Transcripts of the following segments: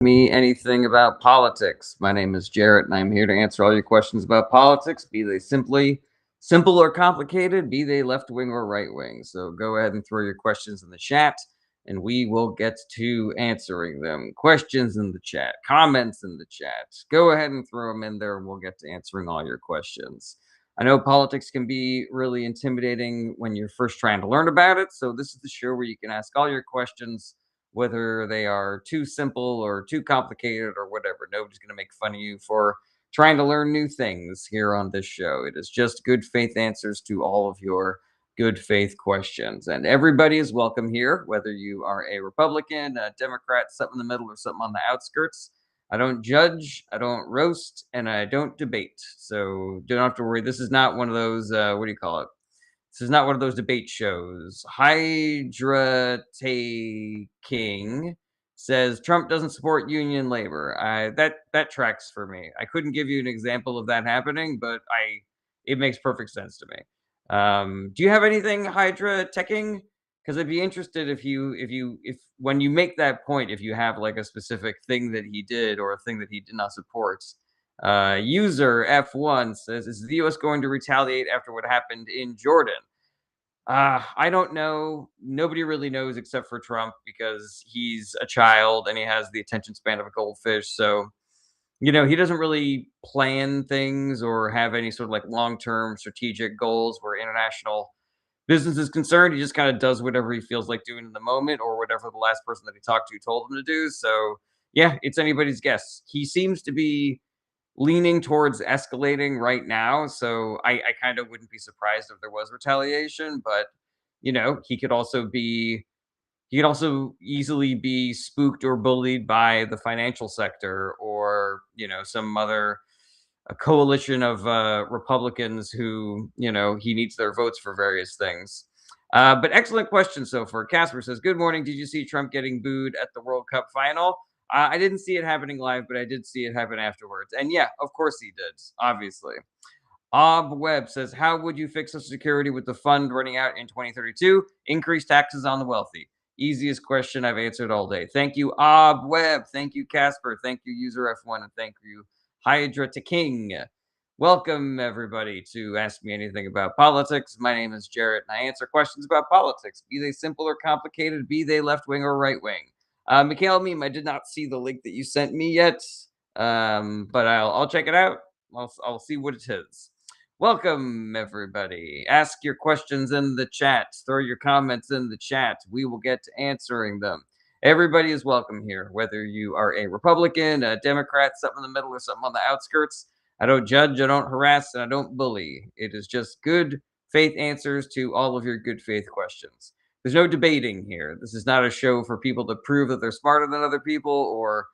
Me anything about politics. My name is Jarrett, and I'm here to answer all your questions about politics, be they simply simple or complicated, be they left wing or right wing. So go ahead and throw your questions in the chat, and we will get to answering them. Questions in the chat, comments in the chat. Go ahead and throw them in there, and we'll get to answering all your questions. I know politics can be really intimidating when you're first trying to learn about it, so this is the show where you can ask all your questions whether they are too simple or too complicated or whatever. Nobody's going to make fun of you for trying to learn new things here on this show. It is just good faith answers to all of your good faith questions. And everybody is welcome here, whether you are a Republican, a Democrat, something in the middle, or something on the outskirts. I don't judge, I don't roast, and I don't debate. So don't have to worry. This is not one of those, what do you call it? This is not one of those debate shows. Hydra King says Trump doesn't support union labor. That tracks for me. I couldn't give you an example of that happening, but I it makes perfect sense to me. Do you have anything Hydra teching? Because I'd be interested if when you make that point, if you have like a specific thing that he did or a thing that he did not support. User F1 says, is the US going to retaliate after what happened in Jordan? I don't know. Nobody really knows except for Trump because he's a child and he has the attention span of a goldfish. So, he doesn't really plan things or have any sort of like long term strategic goals where international business is concerned. He just kind of does whatever he feels like doing in the moment or whatever the last person that he talked to told him to do. So, yeah, it's anybody's guess. He seems to be leaning towards escalating right now. So I kind of wouldn't be surprised if there was retaliation, but he could also easily be spooked or bullied by the financial sector or, some other a coalition of Republicans who, he needs their votes for various things. But excellent question so far. Casper says, good morning. Did you see Trump getting booed at the World Cup final? I didn't see it happening live, but I did see it happen afterwards. And yeah, of course he did, obviously. Ob Webb says, how would you fix Social Security with the fund running out in 2032? Increase taxes on the wealthy. Easiest question I've answered all day. Thank you, Ob Webb. Thank you, Casper. Thank you, User F1. And thank you, Hydra to King. Welcome, everybody, to Ask Me Anything About Politics. My name is Jarrett, and I answer questions about politics, be they simple or complicated, be they left wing or right wing. Mikhail Meme, I did not see the link that you sent me yet, but I'll check it out. I'll see what it is. Welcome, everybody. Ask your questions in the chat. Throw your comments in the chat. We will get to answering them. Everybody is welcome here, whether you are a Republican, a Democrat, something in the middle, or something on the outskirts. I don't judge, I don't harass, and I don't bully. It is just good faith answers to all of your good faith questions. There's no debating here. This is not a show for people to prove that they're smarter than other people or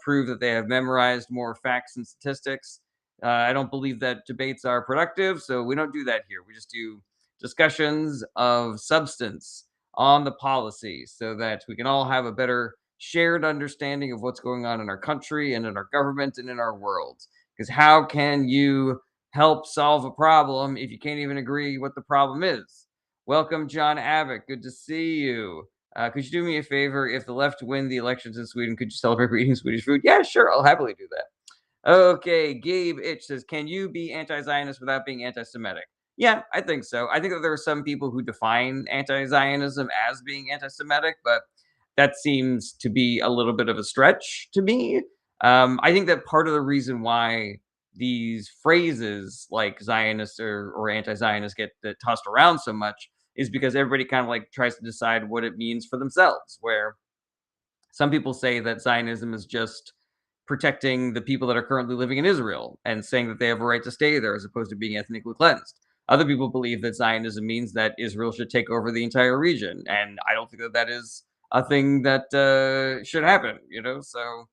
prove that they have memorized more facts and statistics. I don't believe that debates are productive, so we don't do that here. We just do discussions of substance on the policy so that we can all have a better shared understanding of what's going on in our country and in our government and in our world. Because how can you help solve a problem if you can't even agree what the problem is? Welcome, John Abbott. Good to see you. Could you do me a favor? If the left win the elections in Sweden, could you celebrate eating Swedish food? Yeah, sure. I'll happily do that. Okay, Gabe Itch says, can you be anti-Zionist without being anti-Semitic? Yeah, I think so. I think that there are some people who define anti-Zionism as being anti-Semitic, but that seems to be a little bit of a stretch to me. I think that part of the reason why these phrases like Zionist or anti-Zionist get tossed around so much is because everybody kind of like tries to decide what it means for themselves, where some people say that Zionism is just protecting the people that are currently living in Israel and saying that they have a right to stay there as opposed to being ethnically cleansed. Other people believe that Zionism means that Israel should take over the entire region. And I don't think that that is a thing that should happen, So,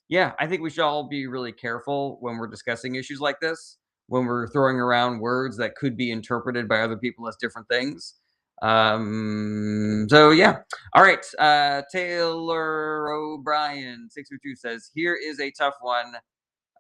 yeah, I think we should all be really careful when we're discussing issues like this, when we're throwing around words that could be interpreted by other people as different things. So yeah. All right. Taylor O'Brien 602 says, here is a tough one.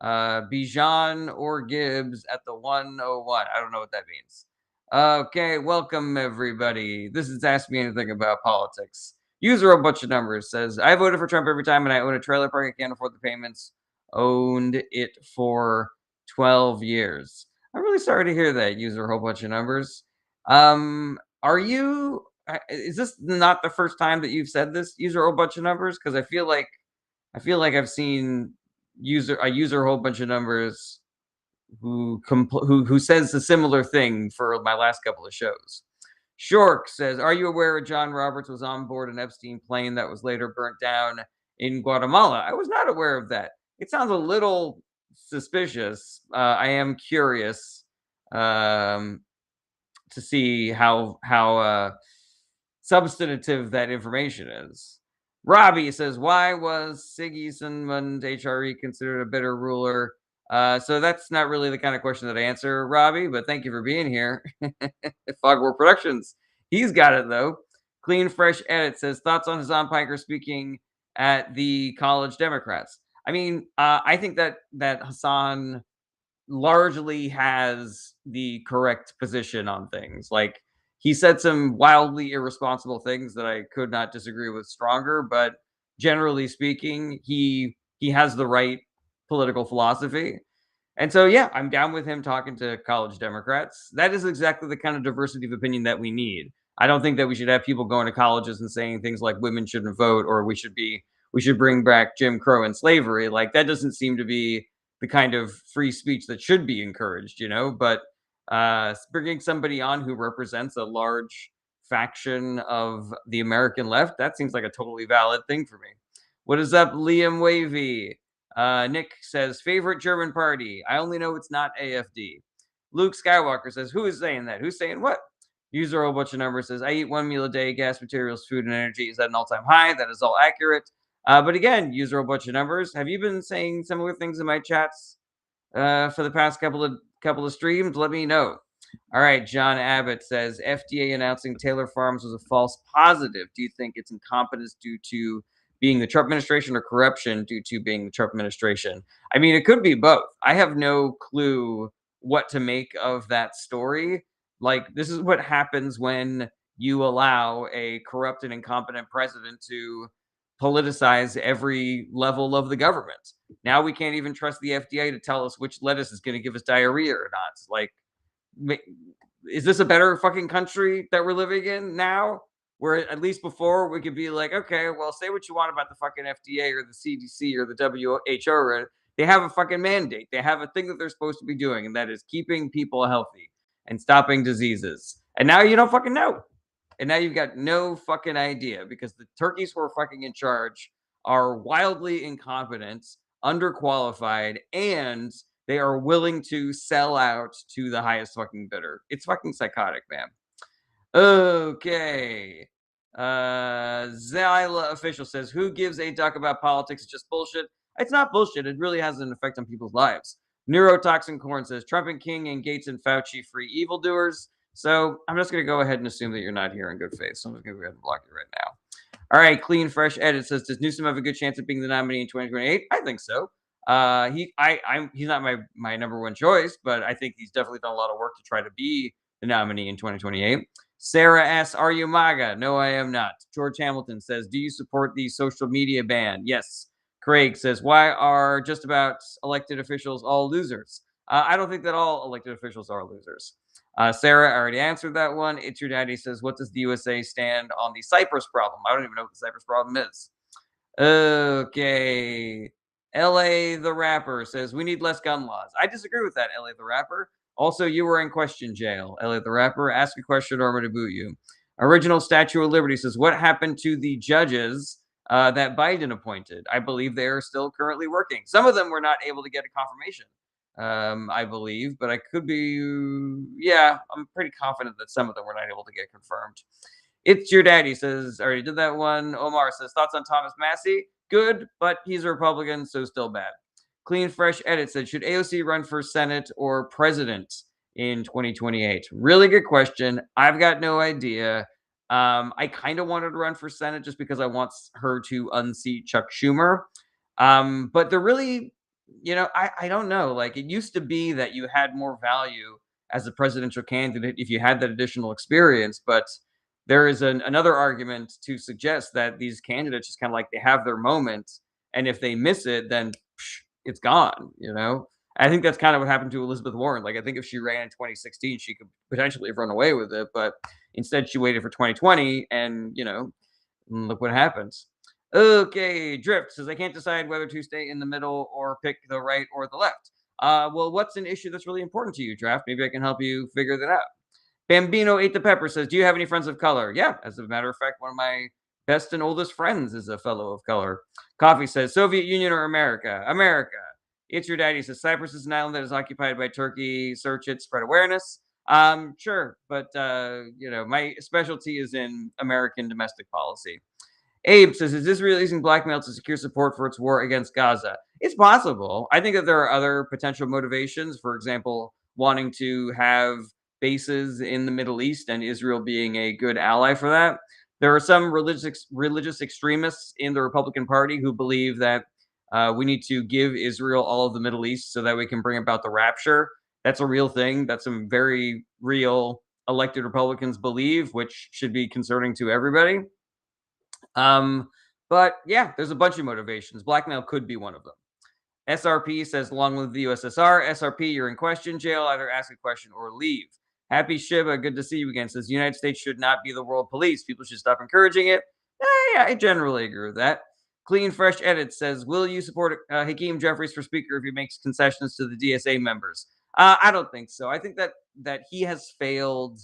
Bijan or Gibbs at the 101. I don't know what that means. Okay, welcome everybody. This is Ask Me Anything About Politics. User a bunch of numbers says, I voted for Trump every time and I own a trailer park. I can't afford the payments. Owned it for 12 years. I'm really sorry to hear that. User a whole bunch of numbers. Are you, is this not the first time that you've said this? User a whole bunch of numbers? Because I feel like I've seen user a whole bunch of numbers who says a similar thing for my last couple of shows. Shork says, "Are you aware John Roberts was on board an Epstein plane that was later burnt down in Guatemala?" I was not aware of that. It sounds a little suspicious. I am curious um, to see how substantive that information is. Robbie says, "Why was Sigismund HRE considered a bitter ruler?" So that's not really the kind of question that I answer, Robbie. But thank you for being here. Fogwar Productions. He's got it though. Clean Fresh Edit says thoughts on Hassan Piker speaking at the College Democrats. I mean, I think that Hassan largely has the correct position on things. Like he said some wildly irresponsible things that I could not disagree with stronger, but generally speaking, he has the right political philosophy. And so yeah, I'm down with him talking to college Democrats. That is exactly the kind of diversity of opinion that we need. I don't think that we should have people going to colleges and saying things like women shouldn't vote or we should bring back Jim Crow and slavery. Like that doesn't seem to be the kind of free speech that should be encouraged. But bringing somebody on who represents a large faction of the American left, that seems like a totally valid thing for me. What is up, Liam Wavy? Nick says, favorite German party. I only know it's not AFD. Luke Skywalker says, who is saying that? Who's saying what? User a whole bunch of numbers says, I eat one meal a day. Gas, materials, food, and energy is at an all-time high. That is all accurate. But again, user a bunch of numbers. Have you been saying similar things in my chats for the past couple of streams? Let me know. All right, John Abbott says FDA announcing Taylor Farms was a false positive. Do you think it's incompetence due to being the Trump administration or corruption due to being the Trump administration? I mean, it could be both. I have no clue what to make of that story. Like, this is what happens when you allow a corrupt and incompetent president to politicize every level of the government. Now we can't even trust the FDA to tell us which lettuce is going to give us diarrhea or not. Like, is this a better fucking country that we're living in now? Where at least before we could be like, okay, well, say what you want about the fucking FDA or the CDC or the WHO, or they have a fucking mandate. They have a thing that they're supposed to be doing, and that is keeping people healthy and stopping diseases. And now you don't fucking know. And now you've got no fucking idea because the turkeys who are fucking in charge are wildly incompetent, underqualified, and they are willing to sell out to the highest fucking bidder. It's fucking psychotic, man. Okay. Zyla official says, who gives a duck about politics? It's just bullshit. It's not bullshit. It really has an effect on people's lives. Neurotoxin Corn says, Trump and King and Gates and Fauci free evildoers. So I'm just going to go ahead and assume that you're not here in good faith. So I'm just going to go ahead and block you right now. All right. Clean, fresh edit says, does Newsom have a good chance of being the nominee in 2028? I think so. He's not my number one choice, but I think he's definitely done a lot of work to try to be the nominee in 2028. Sarah asks, are you MAGA? No, I am not. George Hamilton says, do you support the social media ban? Yes. Craig says, why are just about elected officials all losers? I don't think that all elected officials are losers. Sarah, I already answered that one. It's Your Daddy says, what does the USA stand on the Cyprus problem? I don't even know what the Cyprus problem is. Okay. LA the Rapper says, we need less gun laws. I disagree with that, LA the Rapper. Also, you were in question jail. Elliot the Rapper, ask a question or I'm going to boot you. Original Statue of Liberty says, what happened to the judges that Biden appointed? I believe they are still currently working. Some of them were not able to get a confirmation, I believe, but I could be, yeah, I'm pretty confident that some of them were not able to get confirmed. It's Your Daddy says, already did that one. Omar says, thoughts on Thomas Massey? Good, but he's a Republican, so still bad. Clean Fresh Edit said, should AOC run for Senate or president in 2028? Really good question. I've got no idea. I kind of wanted to run for Senate just because I want her to unseat Chuck Schumer. But they're really, I don't know. Like, it used to be that you had more value as a presidential candidate if you had that additional experience. But there is another argument to suggest that these candidates just kind of like they have their moment, and if they miss it, then it's gone. I think that's kind of what happened to Elizabeth Warren. Like, I think if she ran in 2016, she could potentially have run away with it, but instead she waited for 2020, and look what happens. Okay, Drift says I can't decide whether to stay in the middle or pick the right or the left. Well, what's an issue that's really important to you, Draft? Maybe I can help you figure that out. Bambino ate the pepper says, "Do you have any friends of color?" Yeah, as a matter of fact, one of my best and oldest friends is a fellow of color. Coffee says, "Soviet Union or America?" America. It's Your Daddy says, "Cyprus is an island that is occupied by Turkey. Search it, spread awareness." Sure, but my specialty is in American domestic policy. Abe says, "Is Israel using blackmail to secure support for its war against Gaza?" It's possible. I think that there are other potential motivations. For example, wanting to have bases in the Middle East and Israel being a good ally for that. There are some religious extremists in the Republican Party who believe that we need to give Israel all of the Middle East so that we can bring about the rapture. That's a real thing. That's some very real elected Republicans believe, which should be concerning to everybody. But yeah, there's a bunch of motivations. Blackmail could be one of them. SRP says, "Long live the USSR." SRP, you're in question jail. Either ask a question or leave. Happy Shiba, good to see you again. Says, "The United States should not be the world police. People should stop encouraging it." Yeah, I generally agree with that. Clean Fresh Edit says, "Will you support Hakeem Jeffries for Speaker if he makes concessions to the DSA members?" I don't think so. I think that he has failed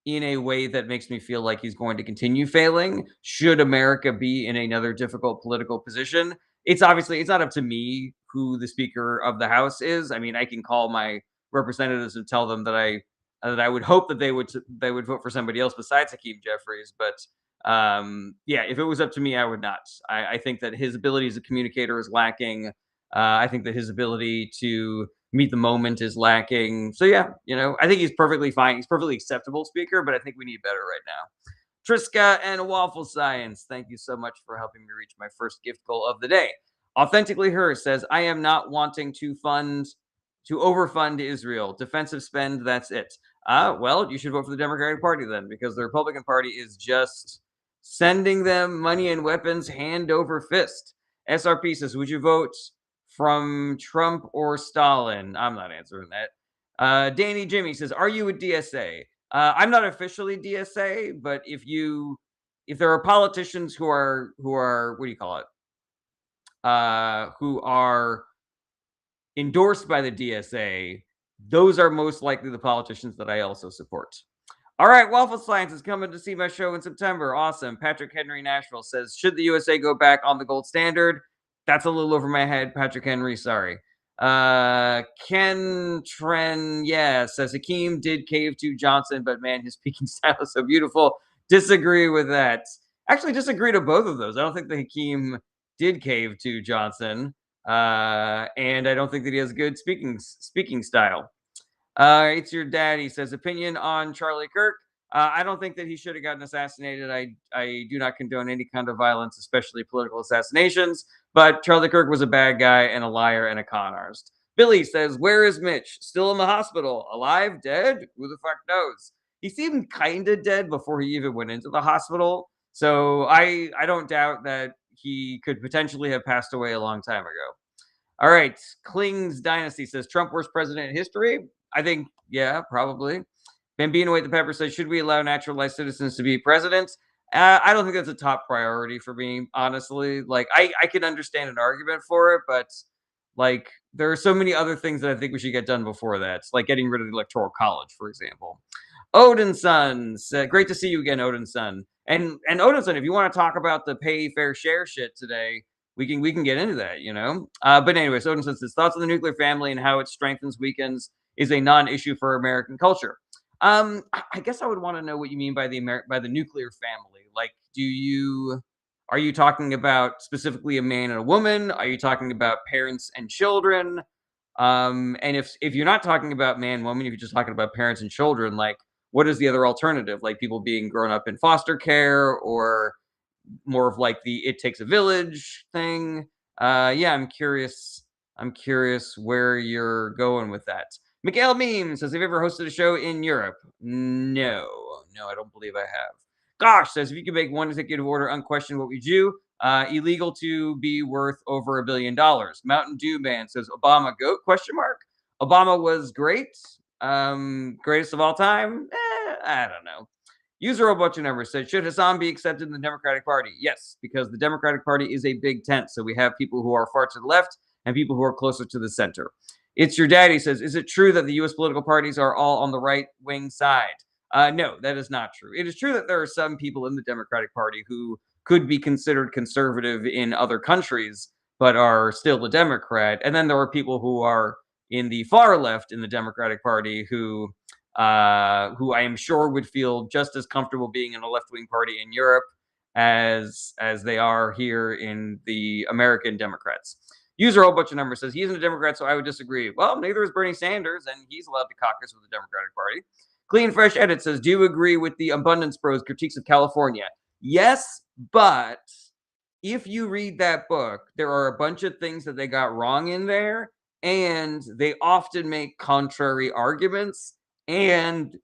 in a way that makes me feel like he's going to continue failing should America be in another difficult political position. It's not up to me who the Speaker of the House is. I mean, I can call my representatives and tell them that I would hope that they would vote for somebody else besides Hakeem Jeffries. But yeah, if it was up to me, I would not. I think that his ability as a communicator is lacking. I think that his ability to meet the moment is lacking. So yeah, I think he's perfectly fine. He's perfectly acceptable speaker, but I think we need better right now. Triska and Waffle Science, thank you so much for helping me reach my first gift goal of the day. Authentically Her says, "I am not wanting to overfund Israel. Defensive spend, that's it." Well, you should vote for the Democratic Party then, because the Republican Party is just sending them money and weapons hand over fist. SRP says, "Would you vote from Trump or Stalin?" I'm not answering that. Danny Jimmy says, "Are you a DSA?" I'm not officially DSA, but if there are politicians who are what do you call it? Who are endorsed by the DSA, those are most likely the politicians that I also support. All right, Waffle Science is coming to see my show in September. Awesome. Patrick Henry Nashville says, "Should the USA go back on the gold standard?" That's a little over my head, Patrick Henry. Sorry. Ken Tren, yeah, says Hakeem did cave to Johnson, but man, his speaking style is so beautiful. Disagree with that. Actually, disagree to both of those. I don't think the Hakeem did cave to Johnson, and I don't think that he has good speaking style. It's Your Daddy says, "Opinion on Charlie Kirk." I don't think that he should have gotten assassinated. I do not condone any kind of violence, especially political assassinations. But Charlie Kirk was a bad guy and a liar and a con artist. Billy says, "Where is Mitch? Still in the hospital? Alive? Dead? Who the fuck knows?" He seemed kind of dead before he even went into the hospital. So I don't doubt that he could potentially have passed away a long time ago. All right. Kling's Dynasty says, "Trump worst president in history." I think, yeah, probably. Bambino Wait the Pepper says, "Should we allow naturalized citizens to be presidents?" I don't think that's a top priority for me, honestly. Like, I can understand an argument for it, but like, there are so many other things that I think we should get done before that, like getting rid of the Electoral College, for example. Odin Son said, "Great to see you again, Odin Son." And Odin Son, if you want to talk about the pay fair share shit today, we can get into that. But anyways, Odin says his thoughts on the nuclear family and how it strengthens, weakens is a non-issue for American culture. I guess I would want to know what you mean by the nuclear family. Like, are you talking about specifically a man and a woman? Are you talking about parents and children? And if you're not talking about man, woman, if you're just talking about parents and children, like, what is the other alternative? Like, people being grown up in foster care, or more of like the "it takes a village" thing. Yeah, I'm curious where you're going with that. Miguel Meme says, "Have you ever hosted a show in Europe?" No, no, I don't believe I have. Gosh says, if you could make one executive order unquestioned, what would you do? Illegal to be worth over $1 billion. Mountain Dew Man says, Obama goat? Question mark. Obama was great. Greatest of all time. I don't know. User a bunch of numbers said, should Hassan be accepted in the Democratic Party? Yes, because the Democratic Party is a big tent. So we have people who are far to the left and people who are closer to the center. It's Your Daddy says, is it true that the U.S. political parties are all on the right wing side? No, that is not true. It is true that there are some people in the Democratic Party who could be considered conservative in other countries, but are still a Democrat. And then there are people who are in the far left in the Democratic Party who I am sure would feel just as comfortable being in a left wing party in Europe as they are here in the American Democrats. User a whole bunch of numbers says he's a Democrat, so I would disagree. Well, neither is Bernie Sanders, and he's allowed to caucus with the Democratic Party. Clean Fresh Edit says, do you agree with the Abundance Bros critiques of California? Yes, but if you read that book, there are a bunch of things that they got wrong in there, and they often make contrary arguments, and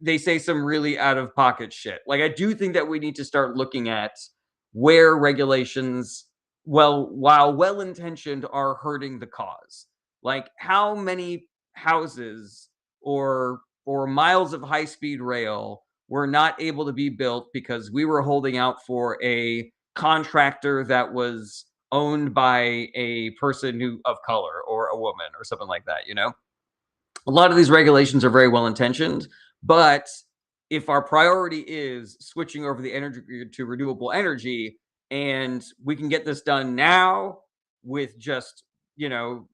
they say some really out of pocket shit. Like, I do think that we need to start looking at where regulations, well, while well intentioned, are hurting the cause. Like, how many houses or miles of high speed rail were not able to be built because we were holding out for a contractor that was owned by a person who of color or a woman or something like that, you know? A lot of these regulations are very well intentioned, but if our priority is switching over the energy grid to renewable energy, and we can get this done now with just, you know,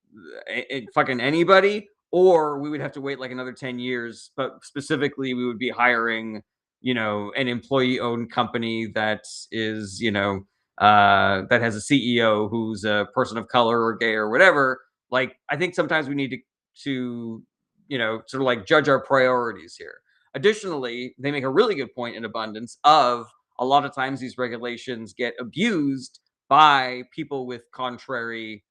fucking anybody, or we would have to wait like another 10 years, but specifically we would be hiring, you know, an employee owned company that is, you know, that has a CEO who's a person of color or gay or whatever. Like, I think sometimes we need to you know, sort of like judge our priorities here. Additionally, they make a really good point in Abundance of a lot of times these regulations get abused by people with contrary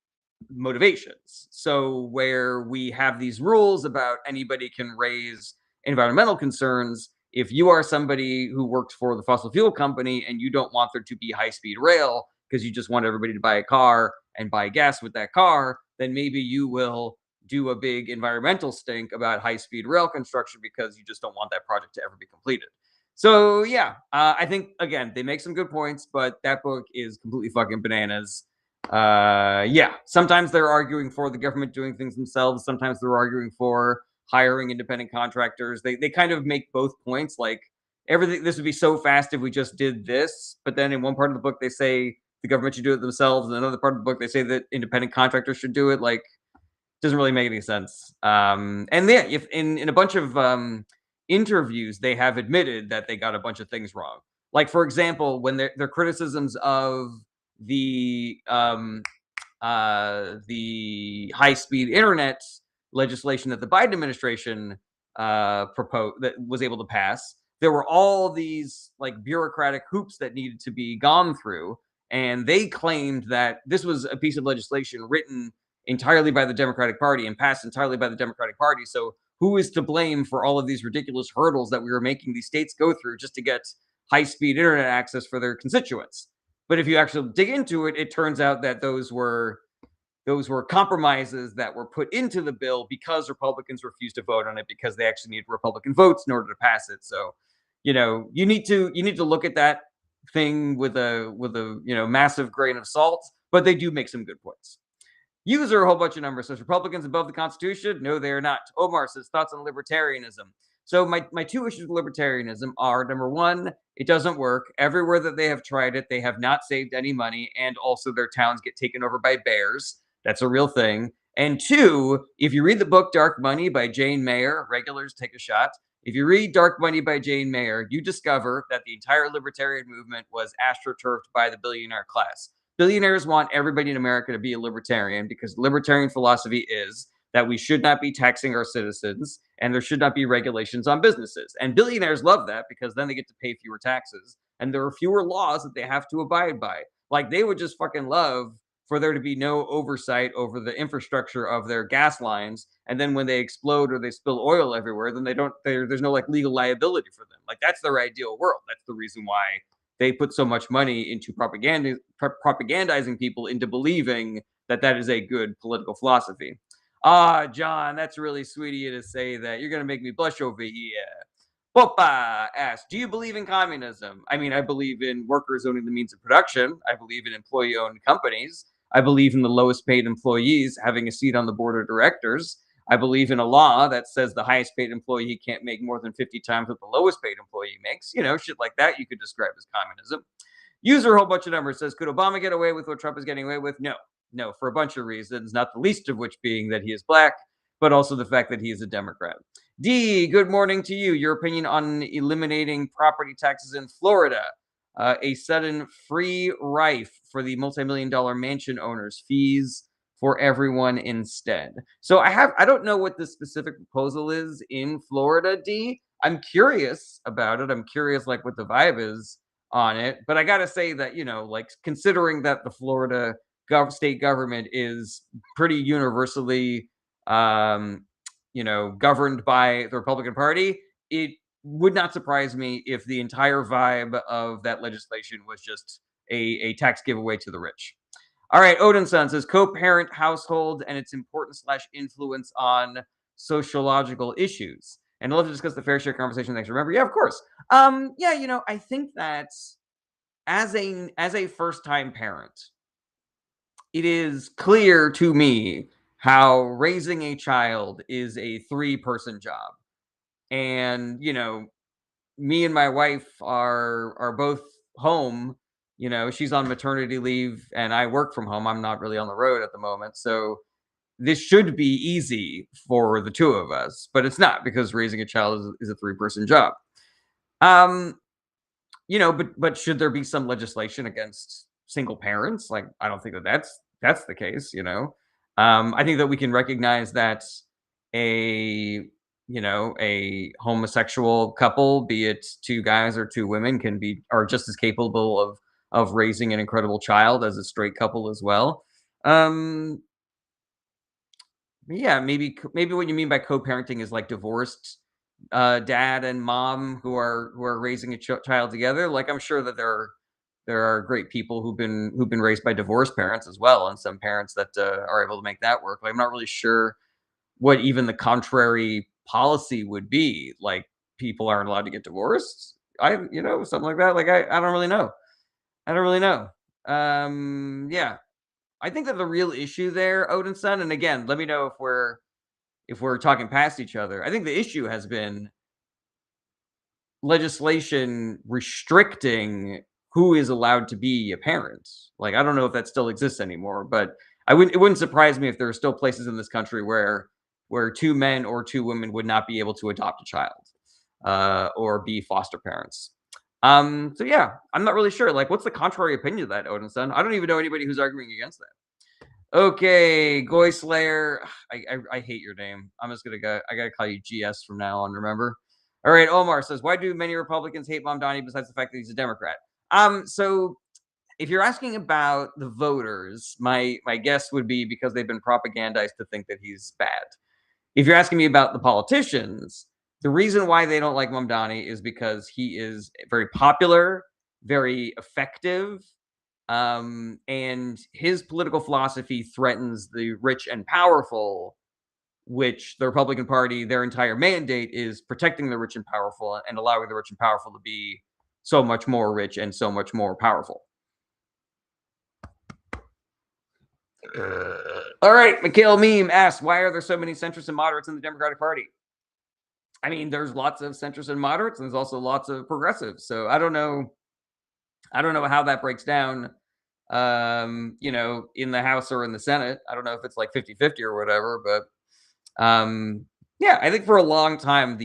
motivations. So where we have these rules about anybody can raise environmental concerns, if you are somebody who works for the fossil fuel company and you don't want there to be high speed rail because you just want everybody to buy a car and buy gas with that car, then maybe you will do a big environmental stink about high speed rail construction because you just don't want that project to ever be completed. So yeah, I think again they make some good points, but that book is completely fucking bananas. Yeah, sometimes they're arguing for the government doing things themselves. Sometimes they're arguing for hiring independent contractors. They kind of make both points. Like, everything, this would be so fast if we just did this. But then in one part of the book they say the government should do it themselves, and another part of the book they say that independent contractors should do it. Like, doesn't really make any sense. And yeah, if in a bunch of interviews, they have admitted that they got a bunch of things wrong. Like, for example, when their criticisms of the high speed internet legislation that the Biden administration proposed that was able to pass, there were all these like bureaucratic hoops that needed to be gone through, and they claimed that this was a piece of legislation written entirely by the Democratic Party and passed entirely by the Democratic Party. So who is to blame for all of these ridiculous hurdles that we were making these states go through just to get high speed internet access for their constituents? But if you actually dig into it, it turns out that those were compromises that were put into the bill because Republicans refused to vote on it because they actually need Republican votes in order to pass it. So, you know, you need to look at that thing with a you know, massive grain of salt, but they do make some good points. User a whole bunch of numbers says Republicans above the Constitution? No, they are not. Omar says thoughts on libertarianism. So my two issues with libertarianism are, number one, it doesn't work. Everywhere that they have tried it, they have not saved any money, and also their towns get taken over by bears. That's a real thing. And two, if you read the book Dark Money by Jane Mayer, regulars take a shot. If you read Dark Money by Jane Mayer, you discover that the entire libertarian movement was astroturfed by the billionaire class. Billionaires want everybody in America to be a libertarian because libertarian philosophy is that we should not be taxing our citizens and there should not be regulations on businesses. And billionaires love that because then they get to pay fewer taxes and there are fewer laws that they have to abide by. Like, they would just fucking love for there to be no oversight over the infrastructure of their gas lines. And then when they explode or they spill oil everywhere, then there's no like legal liability for them. Like that's their ideal world. That's the reason why they put so much money into propagandizing people into believing that that is a good political philosophy. Ah, John, that's really sweet of you to say that. You're going to make me blush over here. Popa asks, do you believe in communism? I mean, I believe in workers owning the means of production. I believe in employee owned companies. I believe in the lowest paid employees having a seat on the board of directors. I believe in a law that says the highest paid employee can't make more than 50 times what the lowest paid employee makes. You know, shit like that you could describe as communism. User a whole bunch of numbers says, could Obama get away with what Trump is getting away with? No, no, for a bunch of reasons, not the least of which being that he is black, but also the fact that he is a Democrat. D, good morning to you. Your opinion on eliminating property taxes in Florida. A sudden free rife for the multi-million-dollar mansion owners, fees for everyone instead. So I don't know what the specific proposal is in Florida, D. I'm curious about it. I'm curious like what the vibe is on it. But I gotta say that, you know, like considering that the Florida state government is pretty universally you know, governed by the Republican Party, it would not surprise me if the entire vibe of that legislation was just a tax giveaway to the rich. All right, Odinson says co-parent household and its importance / influence on sociological issues. And I'd love to discuss the fair share conversation. Thanks. Remember, yeah, of course. Yeah, you know, I think that as a first time parent, it is clear to me how raising a child is a three-person job. And, you know, me and my wife are both home. You know, she's on maternity leave and I work from home. I'm not really on the road at the moment. So this should be easy for the two of us, but it's not because raising a child is a three-person job. Um, you know, but should there be some legislation against single parents? Like, I don't think that that's the case. You know, I think that we can recognize that a you know a homosexual couple, be it two guys or two women, are just as capable of raising an incredible child as a straight couple as well. Um, yeah, maybe what you mean by co-parenting is like divorced dad and mom who are raising a child together. Like I'm sure that there are great people who've been raised by divorced parents as well, and some parents that are able to make that work. Like I'm not really sure what even the contrary policy would be. Like people aren't allowed to get divorced. Something like that. Like I don't really know. I don't really know. Yeah, I think that the real issue there, Odinson, and again, let me know if we're talking past each other. I think the issue has been legislation restricting who is allowed to be a parent. Like I don't know if that still exists anymore, but it wouldn't surprise me if there are still places in this country where two men or two women would not be able to adopt a child or be foster parents. So yeah, I'm not really sure. Like, what's the contrary opinion of that, Odinson? I don't even know anybody who's arguing against that. Okay, Goy Slayer. I hate your name. I'm just gonna go. I gotta call you GS from now on. Remember? All right. Omar says, "Why do many Republicans hate Mamdani besides the fact that he's a Democrat?" So if you're asking about the voters, my guess would be because they've been propagandized to think that he's bad. If you're asking me about the politicians, the reason why they don't like Mamdani is because he is very popular, very effective, and his political philosophy threatens the rich and powerful, which the Republican Party, their entire mandate is protecting the rich and powerful and allowing the rich and powerful to be so much more rich and so much more powerful. All right, Mikhail Meme asks, why are there so many centrists and moderates in the Democratic Party? I mean, there's lots of centrists and moderates, and there's also lots of progressives. So I don't know how that breaks down in the House or in the Senate. I don't know if it's like 50-50 or whatever, but yeah, I think for a long time,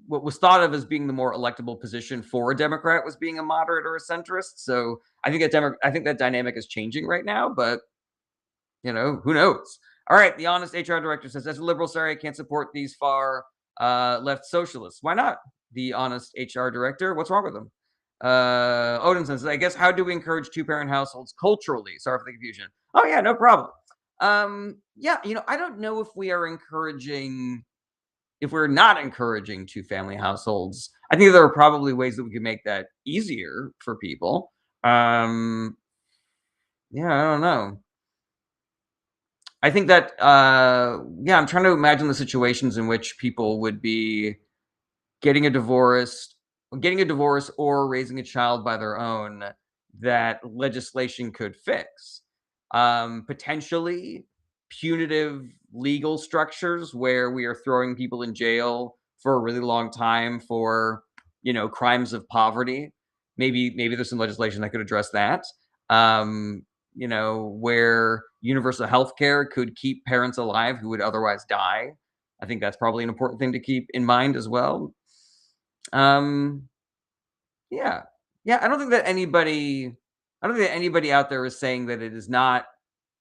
what was thought of as being the more electable position for a Democrat was being a moderate or a centrist. So I think that dynamic is changing right now, but who knows? All right, the honest HR director says, as a liberal, sorry, I can't support these far left socialists. Why not? The honest HR director, what's wrong with them? Odin says, I guess, how do we encourage two-parent households culturally? Sorry for the confusion. Oh yeah, no problem. Yeah, I don't know if we're not encouraging two-family households. I think there are probably ways that we could make that easier for people. Um, yeah, I don't know. I think that yeah, I'm trying to imagine the situations in which people would be getting a divorce, or raising a child by their own that legislation could fix. Potentially punitive legal structures where we are throwing people in jail for a really long time for, crimes of poverty. Maybe there's some legislation that could address that. Um, where universal health care could keep parents alive who would otherwise die. I think that's probably an important thing to keep in mind as well. Um, yeah. Yeah, I don't think that anybody out there is saying that it is not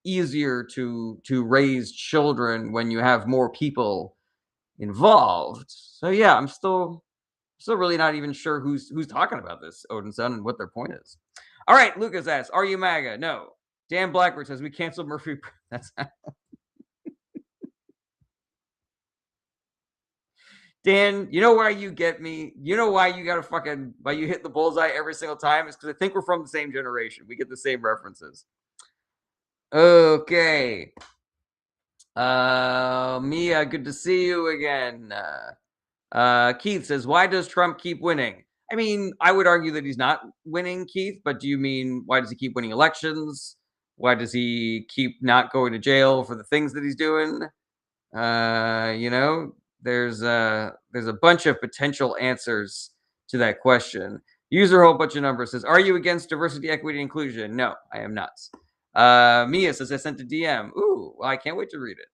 easier to raise children when you have more people involved. So yeah, I'm still really not even sure who's talking about this, Odin Sun, and what their point is. All right, Lucas asks, "Are you MAGA?" No. Dan Blackbird says we canceled Murphy. That's Dan. You know why you get me? You know why you gotta why you hit the bullseye every single time? Is because I think we're from the same generation. We get the same references. Okay. Mia, good to see you again. Keith says, why does Trump keep winning? I mean, I would argue that he's not winning, Keith, but do you mean why does he keep winning elections? Why does he keep not going to jail for the things that he's doing? Uh, you know, there's a bunch of potential answers to that question. User whole bunch of numbers says, are you against diversity, equity, inclusion? No, I am not. Mia says, I sent a DM. Ooh, well, I can't wait to read it.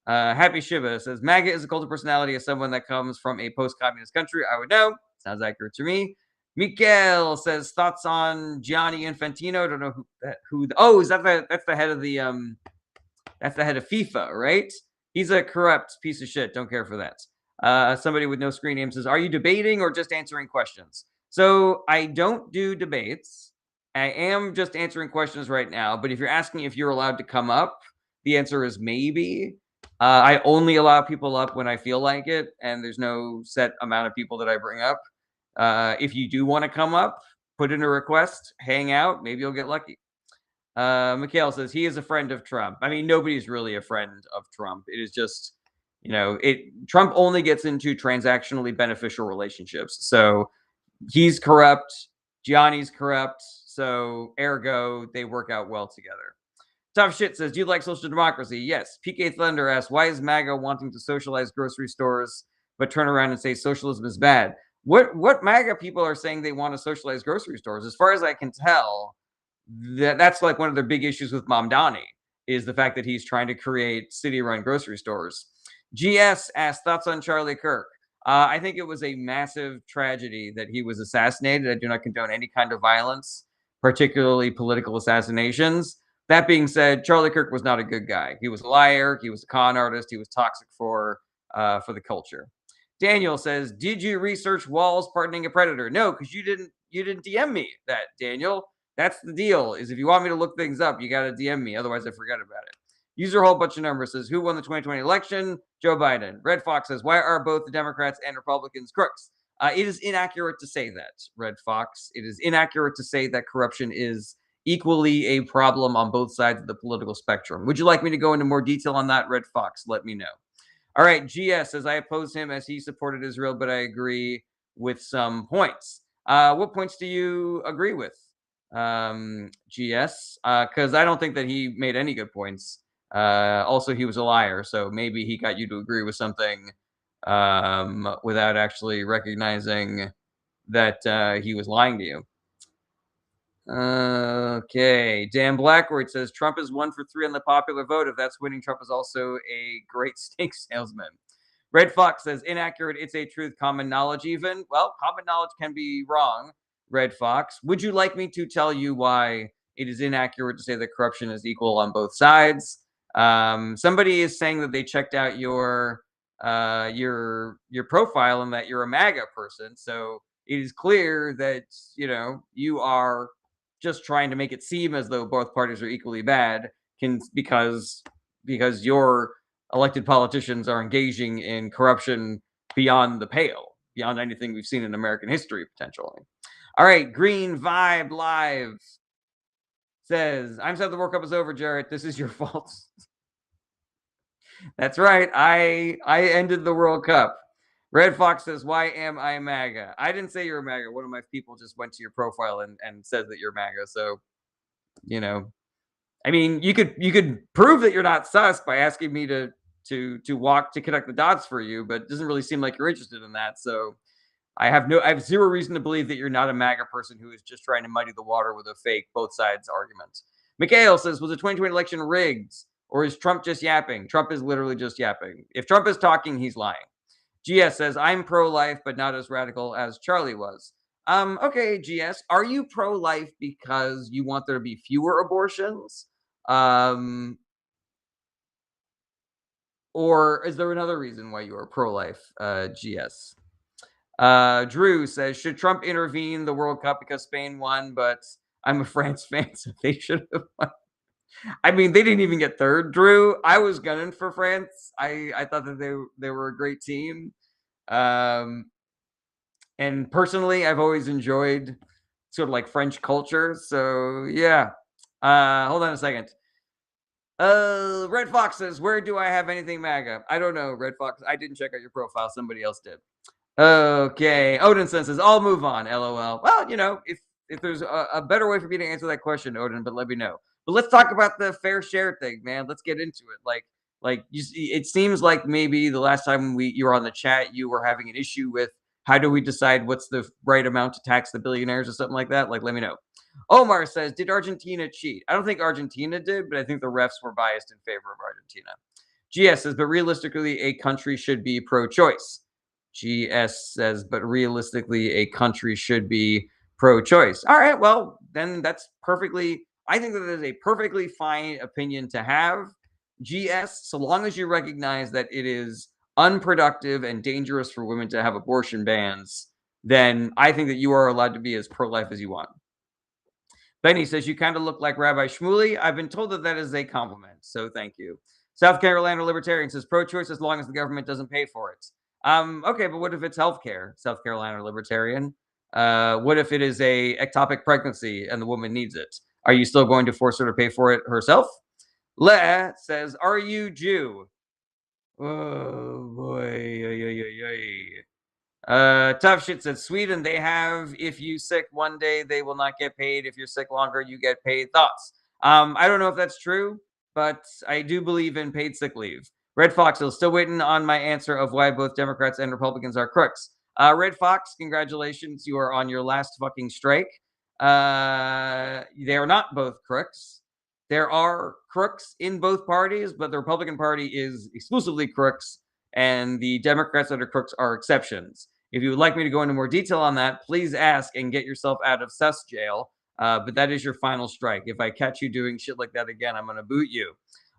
Happy Shiva says, MAGA is a cult of personality as someone that comes from a post-communist country. I would know. Sounds accurate to me. Mikael says, thoughts on Gianni Infantino. Don't know oh, is that that's the head of the that's the head of FIFA, right? He's a corrupt piece of shit. Don't care for that. Somebody with no screen name says, are you debating or just answering questions? So I don't do debates. I am just answering questions right now. But if you're asking if you're allowed to come up, the answer is maybe. I only allow people up when I feel like it, and there's no set amount of people that I bring up. If you do want to come up, put in a request, hang out, maybe you'll get lucky. Mikhail says he is a friend of Trump. I mean, nobody's really a friend of Trump. It is just, Trump only gets into transactionally beneficial relationships. So he's corrupt, Gianni's corrupt, so ergo they work out well together. Tough Shit says, do you like social democracy? Yes. PK Thunder asks, why is MAGA wanting to socialize grocery stores but turn around and say socialism is bad? What MAGA people are saying they want to socialize grocery stores? As far as I can tell, that's like one of their big issues with Mamdani is the fact that he's trying to create city-run grocery stores. GS asks, thoughts on Charlie Kirk? I think it was a massive tragedy that he was assassinated. I do not condone any kind of violence, particularly political assassinations. That being said, Charlie Kirk was not a good guy. He was a liar. He was a con artist. He was toxic for the culture. Daniel says, "Did you research Walls pardoning a predator?" No, because you didn't DM me that, Daniel. That's the deal. Is if you want me to look things up, you got to DM me. Otherwise, I forget about it. User whole bunch of numbers says, who won the 2020 election? Joe Biden. Red Fox says, why are both the Democrats and Republicans crooks? It is inaccurate to say that, Red Fox. It is inaccurate to say that corruption is equally a problem on both sides of the political spectrum. Would you like me to go into more detail on that, Red Fox? Let me know. All right, GS says, I oppose him as he supported Israel, but I agree with some points. What points do you agree with, GS? Because I don't think that he made any good points. Also, he was a liar, so maybe he got you to agree with something without actually recognizing that he was lying to you. Okay, Dan Blackwood says Trump is 1 for 3 on the popular vote. If that's winning, Trump is also a great steak salesman. Red Fox says inaccurate. It's a truth. Common knowledge, even. Well, common knowledge can be wrong. Red Fox. Would you like me to tell you why it is inaccurate to say that corruption is equal on both sides? Somebody is saying that they checked out your profile and that you're a MAGA person. So it is clear that, you are just trying to make it seem as though both parties are equally bad can because your elected politicians are engaging in corruption beyond the pale, beyond anything we've seen in American history potentially. All right, Green Vibe Live says, "I'm sad the World Cup is over, Jarrett. This is your fault." That's right. I ended the World Cup. Red Fox says, "Why am I MAGA?" I didn't say you're a MAGA. One of my people just went to your profile and said that you're MAGA. So, you know, I mean, you could prove that you're not sus by asking me to walk to connect the dots for you, but it doesn't really seem like you're interested in that. So I have zero reason to believe that you're not a MAGA person who is just trying to muddy the water with a fake both sides argument. Mikhail says, "Was the 2020 election rigged, or is Trump just yapping?" Trump is literally just yapping. If Trump is talking, he's lying. GS says, "I'm pro-life, but not as radical as Charlie was." Okay, GS, are you pro-life because you want there to be fewer abortions? Um, or is there another reason why you are pro-life, GS? Drew says, "Should Trump intervene the World Cup because Spain won, but I'm a France fan, so they should have won." I mean, they didn't even get third, Drew. I was gunning for France. I thought that they were a great team. Um, and personally, I've always enjoyed sort of like French culture. So yeah. Hold on a second. Red Fox says, "Where do I have anything MAGA?" I don't know, Red Fox. I didn't check out your profile. Somebody else did. Okay. Odin says, "I'll move on." LOL. Well, if there's a better way for me to answer that question, Odin, but let me know. But let's talk about the fair share thing, man. Let's get into it. Like you see, it seems like maybe the last time you were on the chat, you were having an issue with how do we decide what's the right amount to tax the billionaires or something like that. Like, let me know. Omar says, "Did Argentina cheat?" I don't think Argentina did, but I think the refs were biased in favor of Argentina. GS says, "But realistically, a country should be pro-choice." GS says, "But realistically, a country should be pro-choice." All right, well, then I think that is a perfectly fine opinion to have, GS, so long as you recognize that it is unproductive and dangerous for women to have abortion bans, then I think that you are allowed to be as pro-life as you want. Benny says, "You kind of look like Rabbi Shmuley." I've been told that that is a compliment, so thank you. South Carolina Libertarian says, "Pro-choice as long as the government doesn't pay for it." Okay, but what if it's healthcare, South Carolina Libertarian? What if it is a ectopic pregnancy and the woman needs it? Are you still going to force her to pay for it herself? Le says, "Are you Jew?" Oh boy. Tough shit said, "Sweden, they have, if you sick one day, they will not get paid. If you're sick longer, you get paid." Thoughts? I don't know if that's true, but I do believe in paid sick leave. Red Fox is still waiting on my answer of why both Democrats and Republicans are crooks. Red Fox, congratulations. You are on your last fucking strike. They are not both crooks. There are crooks in both parties, but the Republican Party is exclusively crooks, and the Democrats that are crooks are exceptions. If you would like me to go into more detail on that, please ask and get yourself out of sus jail. But that is your final strike. If I catch you doing shit like that again, I'm going to boot you.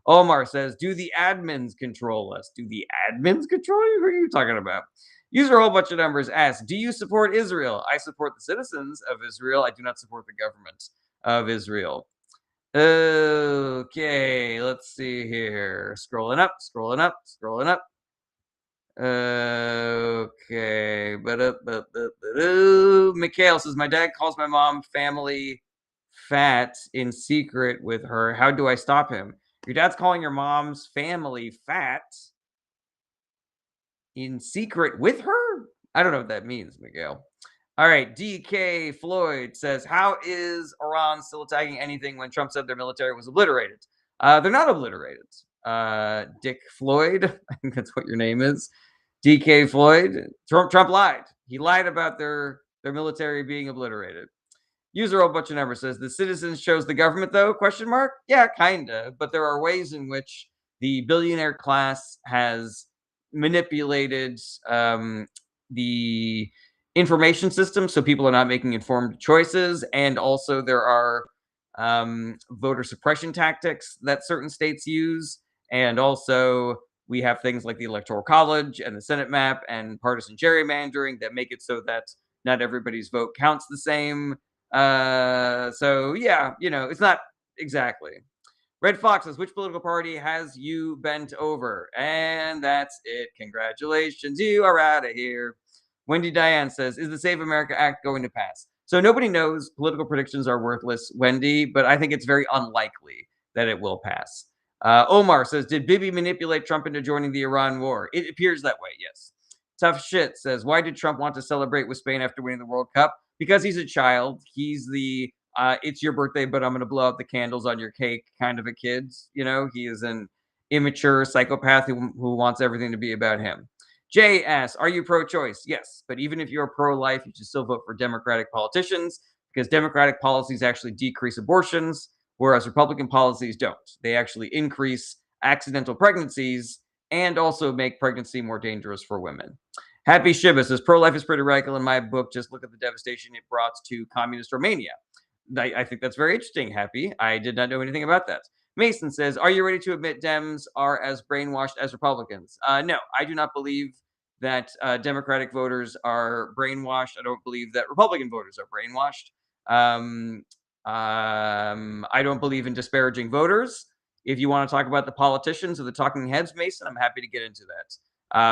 Omar says, "Do the admins control us?" Do the admins control you? Who are you talking about? User a whole bunch of numbers asks, "Do you support Israel?" I support the citizens of Israel. I do not support the government of Israel. Okay, let's see here. Scrolling up, scrolling up, scrolling up. Okay. Mikhail says, "My dad calls my mom family fat in secret with her. How do I stop him?" Your dad's calling your mom's family fat in secret with her? I don't know what that means, Miguel. All right. DK Floyd says, "How is Iran still attacking anything when Trump said their military was obliterated?" They're not obliterated. Dick Floyd, I think that's what your name is. DK Floyd. Trump lied. He lied about their military being obliterated. User a bunch of numbers says, "The citizens chose the government, though?" Question mark. Yeah, kinda. But there are ways in which the billionaire class has manipulated the information system, so people are not making informed choices, and also there are voter suppression tactics that certain states use, and also we have things like the electoral college and the Senate map and partisan gerrymandering that make it so that not everybody's vote counts the same. So yeah, it's not exactly. Red Fox says, which political party has you bent over? And that's it. Congratulations. You are out of here. Wendy Diane says, is the Save America Act going to pass? So nobody knows. Political predictions are worthless, Wendy, but I think it's very unlikely that it will pass. Omar says, did Bibi manipulate Trump into joining the Iran war? It appears that way, yes. Tough Shit says, why did Trump want to celebrate with Spain after winning the World Cup? Because he's a child. He's the it's your birthday, but I'm going to blow out the candles on your cake kind of a kid. He is an immature psychopath who wants everything to be about him. Jay asks, are you pro-choice? Yes, but even if you're pro-life, you should still vote for Democratic politicians because Democratic policies actually decrease abortions, whereas Republican policies don't. They actually increase accidental pregnancies and also make pregnancy more dangerous for women. Happy Shiva says, pro-life is pretty radical in my book. Just look at the devastation it brought to communist Romania. I think that's very interesting, Happy. I did not know anything about that. Mason says, are you ready to admit Dems are as brainwashed as Republicans? No, I do not believe that Democratic voters are brainwashed. I don't believe that Republican voters are brainwashed. I don't believe in disparaging voters. If you want to talk about the politicians or the talking heads, Mason, I'm happy to get into that.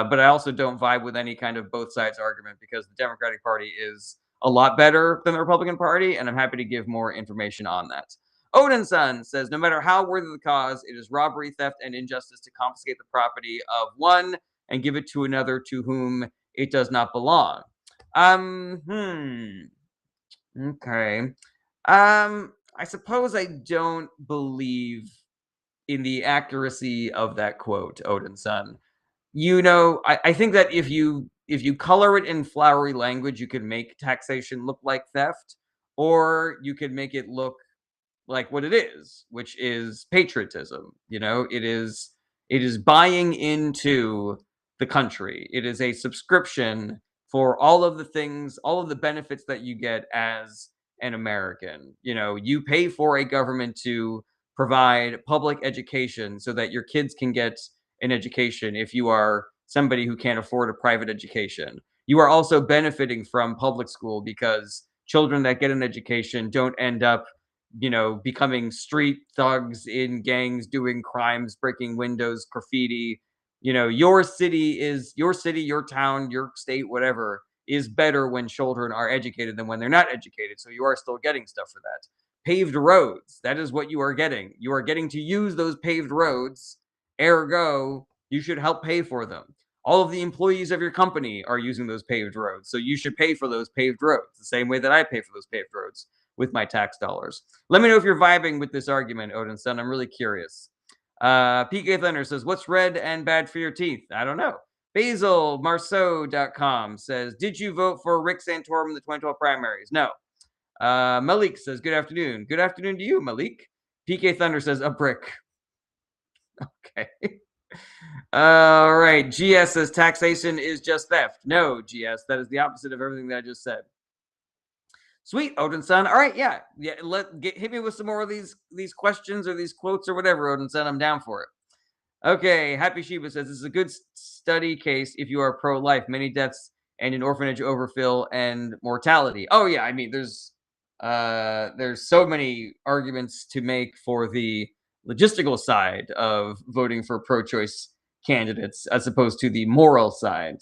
But I also don't vibe with any kind of both sides argument because the Democratic Party is a lot better than the Republican Party, and I'm happy to give more information on that. Odin Sun says, no matter how worthy the cause, it is robbery, theft, and injustice to confiscate the property of one and give it to another to whom it does not belong. Okay. I suppose I don't believe in the accuracy of that quote, Odin Sun. I think that if you color it in flowery language, you can make taxation look like theft, or you could make it look like what it is, which is patriotism. It is buying into the country. It is a subscription for all of the things, all of the benefits that you get as an American. You pay for a government to provide public education so that your kids can get an education if you are somebody who can't afford a private education. You are also benefiting from public school because children that get an education don't end up becoming street thugs in gangs, doing crimes, breaking windows, graffiti. Your city, your town, your state, whatever, is better when children are educated than when they're not educated. So you are still getting stuff for that. Paved roads, that is what you are getting. You are getting to use those paved roads. Ergo, you should help pay for them. All of the employees of your company are using those paved roads. So you should pay for those paved roads the same way that I pay for those paved roads with my tax dollars. Let me know if you're vibing with this argument, Odinson. I'm really curious. PK Thunder says, what's red and bad for your teeth? I don't know. BasilMarceau.com says, did you vote for Rick Santorum in the 2012 primaries? No. Malik says, good afternoon. Good afternoon to you, Malik. PK Thunder says, a brick. Okay. All right. GS says, taxation is just theft. No, GS. That is the opposite of everything that I just said. Sweet, Odin-san. All right, yeah. Hit me with some more of these questions or these quotes or whatever, Odin-san. I'm down for it. Okay, Happy Shiba says, this is a good study case if you are pro-life. Many deaths and an orphanage overfill and mortality. Oh, yeah, I mean, there's so many arguments to make for the logistical side of voting for pro-choice candidates as opposed to the moral side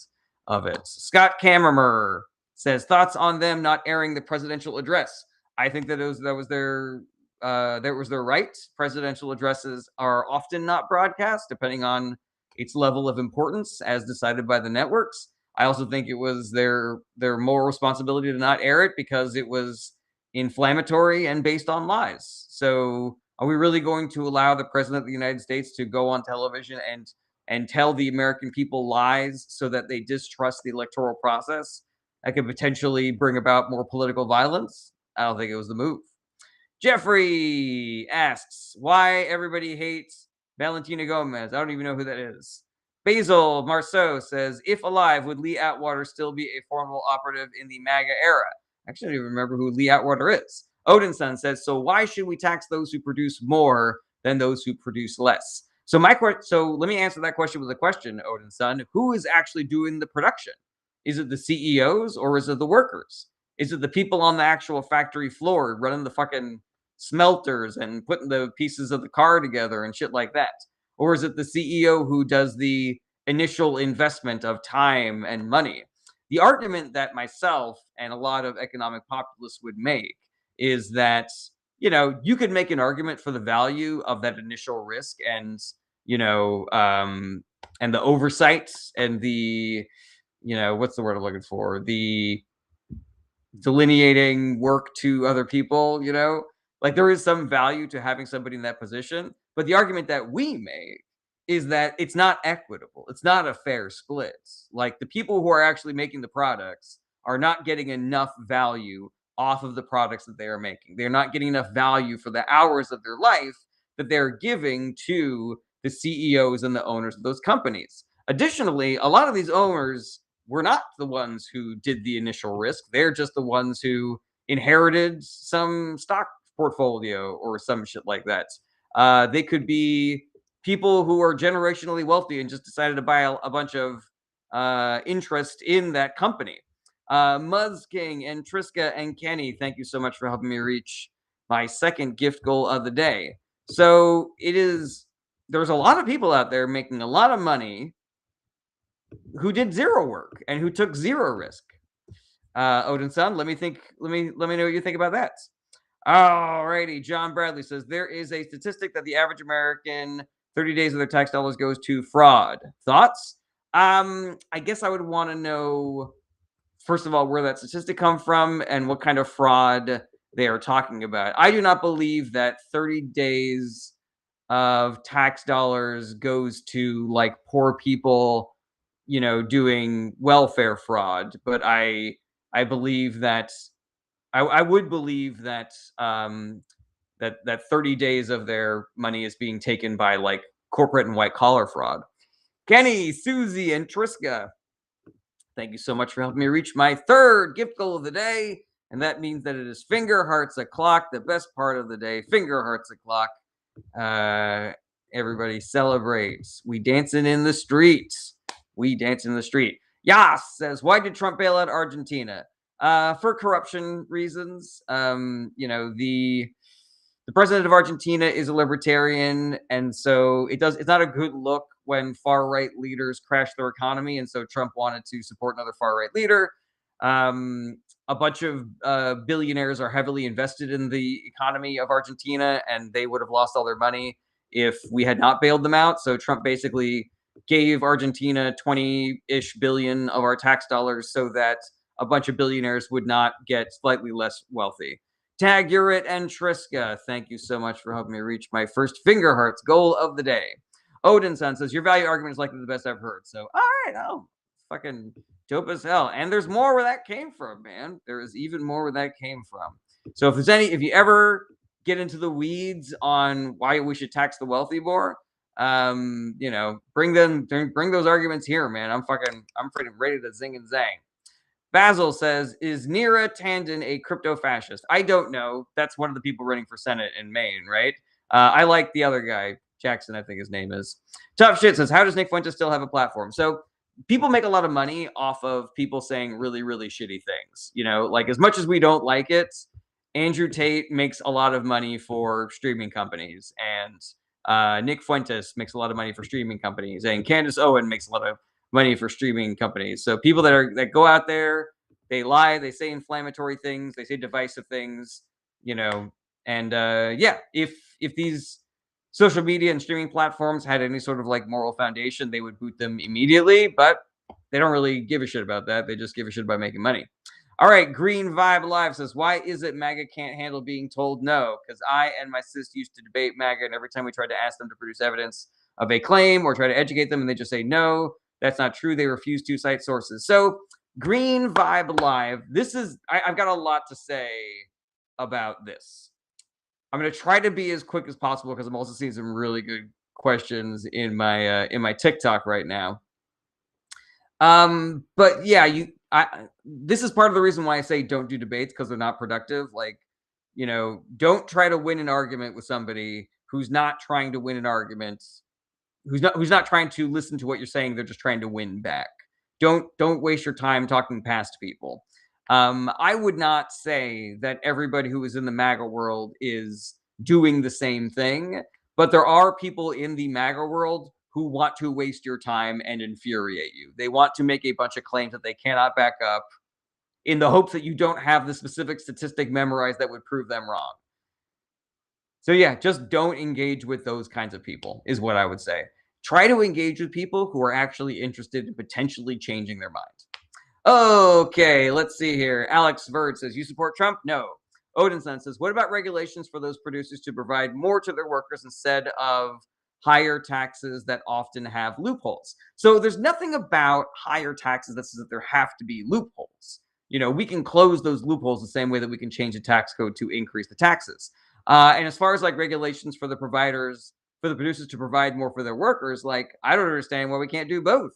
of it. Scott Kammermer says, thoughts on them not airing the presidential address. I think that was their right. Presidential addresses are often not broadcast, depending on its level of importance, as decided by the networks. I also think it was their moral responsibility to not air it because it was inflammatory and based on lies. So, are we really going to allow the president of the United States to go on television and tell the American people lies so that they distrust the electoral process? That could potentially bring about more political violence. I don't think it was the move. Jeffrey asks why everybody hates Valentina Gomez. I don't even know who that is. Basil Marceau says, if alive, would Lee Atwater still be a formal operative in the MAGA era? Actually, I don't even remember who Lee Atwater is. Odinson says, so why should we tax those who produce more than those who produce less? So let me answer that question with a question, Odinson. Who is actually doing the production? Is it the CEOs or is it the workers? Is it the people on the actual factory floor running the fucking smelters and putting the pieces of the car together and shit like that? Or is it the CEO who does the initial investment of time and money? The argument that myself and a lot of economic populists would make is that, you could make an argument for the value of that initial risk and, you know, um, and the oversight and the, what's the word I'm looking for? The delineating work to other people, like there is some value to having somebody in that position. But the argument that we make is that it's not equitable. It's not a fair split. Like the people who are actually making the products are not getting enough value off of the products that they are making. They're not getting enough value for the hours of their life that they're giving to the CEOs and the owners of those companies. Additionally, a lot of these owners were not the ones who did the initial risk. They're just the ones who inherited some stock portfolio or some shit like that. They could be people who are generationally wealthy and just decided to buy a bunch of interest in that company. Muzz King and Triska and Kenny, thank you so much for helping me reach my second gift goal of the day. So there's a lot of people out there making a lot of money who did zero work and who took zero risk. Odin Sun, let me think. Let me know what you think about that. Alrighty, John Bradley says there is a statistic that the average American 30 days of their tax dollars goes to fraud. Thoughts? I guess I would want to know first of all where that statistic come from and what kind of fraud they are talking about. I do not believe that 30 days of tax dollars goes to like poor people, doing welfare fraud. But I believe that I would believe that that 30 days of their money is being taken by like corporate and white collar fraud. Kenny, Susie, and Triska, thank you so much for helping me reach my third gift goal of the day. And that means that it is finger hearts o'clock, the best part of the day. Finger hearts o'clock. Everybody celebrates. We dancing in the streets. We dance in the street. Yas says, why did Trump bail out Argentina? For corruption reasons. The president of Argentina is a libertarian, and so it's not a good look when far right leaders crash their economy, and so Trump wanted to support another far right leader. A bunch of billionaires are heavily invested in the economy of Argentina, and they would have lost all their money if we had not bailed them out. So Trump basically gave Argentina 20-ish billion of our tax dollars so that a bunch of billionaires would not get slightly less wealthy. Tag Urit and Triska, thank you so much for helping me reach my first finger hearts goal of the day. Odin Sun says, your value argument is likely the best I've heard. So, all right, fucking dope as hell. And there's more where that came from, man. There is even more where that came from. So if you ever get into the weeds on why we should tax the wealthy more, bring those arguments here, man. I'm freaking ready to zing and zang. Basil says, is Neera Tanden a crypto fascist? I don't know. That's one of the people running for Senate in Maine, right? I like the other guy, Jackson, I think his name is. Tough Shit says, how does Nick Fuentes still have a platform? So people make a lot of money off of people saying really, really shitty things. Like as much as we don't like it, Andrew Tate makes a lot of money for streaming companies, and Nick Fuentes makes a lot of money for streaming companies, and Candace Owen makes a lot of money for streaming companies. So people that go out there, they lie, they say inflammatory things, they say divisive things, and if these social media and streaming platforms had any sort of like moral foundation, they would boot them immediately, but they don't really give a shit about that. They just give a shit about making money. All right, Green Vibe Live says, why is it MAGA can't handle being told no? Because I and my sis used to debate MAGA, and every time we tried to ask them to produce evidence of a claim or try to educate them, and they just say no, that's not true. They refuse to cite sources. So Green Vibe Live, I've got a lot to say about this. I'm going to try to be as quick as possible because I'm also seeing some really good questions in my TikTok right now. But yeah, this is part of the reason why I say don't do debates, because they're not productive. Like, don't try to win an argument with somebody who's not trying to win an argument, who's not trying to listen to what you're saying. They're just trying to win back. don't waste your time talking past people. I would not say that everybody who is in the MAGA world is doing the same thing, but there are people in the MAGA world who want to waste your time and infuriate you. They want to make a bunch of claims that they cannot back up in the hopes that you don't have the specific statistic memorized that would prove them wrong. So yeah, just don't engage with those kinds of people is what I would say. Try to engage with people who are actually interested in potentially changing their minds. Okay, let's see here. Alex Bird says, you support Trump? No. Odinson says, what about regulations for those producers to provide more to their workers instead of higher taxes that often have loopholes? So there's nothing about higher taxes that says that there have to be loopholes. We can close those loopholes the same way that we can change the tax code to increase the taxes. And as far as like regulations for the providers, for the producers to provide more for their workers, like I don't understand why we can't do both.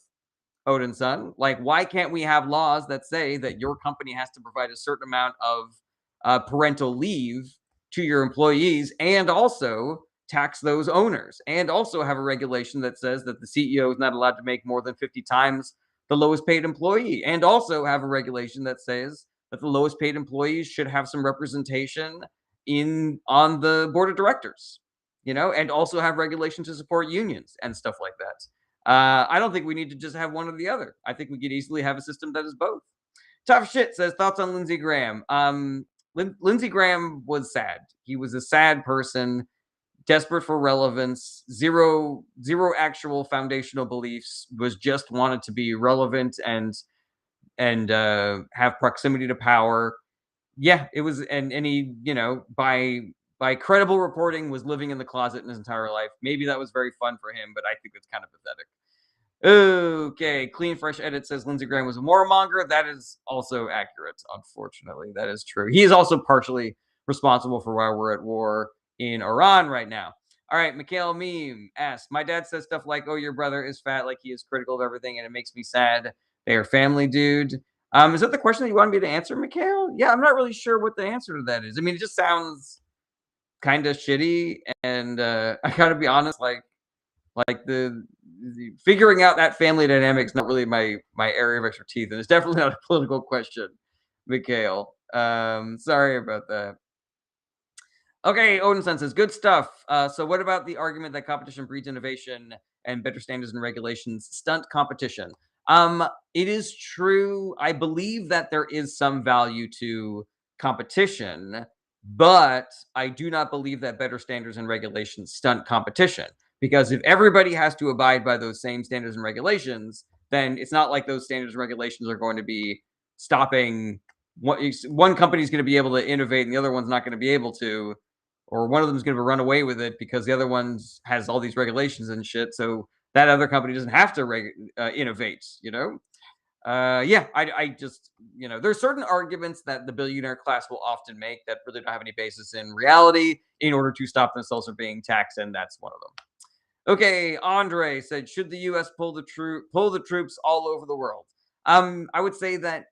Odinson, like why can't we have laws that say that your company has to provide a certain amount of parental leave to your employees and also tax those owners and also have a regulation that says that the CEO is not allowed to make more than 50 times the lowest paid employee and also have a regulation that says that the lowest paid employees should have some representation in on the board of directors, and also have regulations to support unions and stuff like that. I don't think we need to just have one or the other. I think we could easily have a system that is both. Tough shit says thoughts on Lindsey Graham. Lindsey Graham was sad. He was a sad person, desperate for relevance, zero actual foundational beliefs, was just wanted to be relevant and have proximity to power. Yeah, it was, and he, by credible reporting, was living in the closet in his entire life. Maybe that was very fun for him, but I think it's kind of pathetic. Okay, Clean Fresh Edit says Lindsey Graham was a warmonger. That is also accurate, unfortunately. That is true. He is also partially responsible for why we're at war in Iran right now. All right, Mikhail Meme asks, my dad says stuff like, oh, your brother is fat, like he is critical of everything, and it makes me sad. They are family, dude. Is that the question that you wanted me to answer, Mikhail? Yeah, I'm not really sure what the answer to that is. I mean, it just sounds kind of shitty, and I gotta be honest, like the figuring out that family dynamic is not really my area of expertise, and it's definitely not a political question, Mikhail. Sorry about that. Okay, Odinson says, good stuff. So what about the argument that competition breeds innovation and better standards and regulations stunt competition? It is true. I believe that there is some value to competition, but I do not believe that better standards and regulations stunt competition. Because if everybody has to abide by those same standards and regulations, then it's not like those standards and regulations are going to be stopping one company is going to be able to innovate and the other one's not going to be able to, or one of them is going to run away with it because the other one has all these regulations and shit. So that other company doesn't have to innovate, yeah, I just, there's certain arguments that the billionaire class will often make that really don't have any basis in reality in order to stop themselves from being taxed, and that's one of them. Okay, Andre said, should the U.S. pull the troops all over the world? I would say that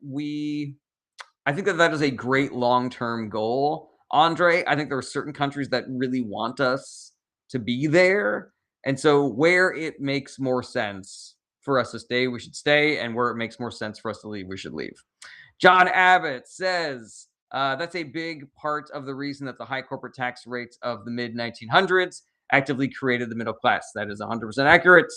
I think that is a great long-term goal, Andre. I think there are certain countries that really want us to be there, and so where it makes more sense for us to stay, we should stay, and where it makes more sense for us to leave, we should leave. John Abbott says that's a big part of the reason that the high corporate tax rates of the mid 1900s actively created the middle class. That is 100% accurate.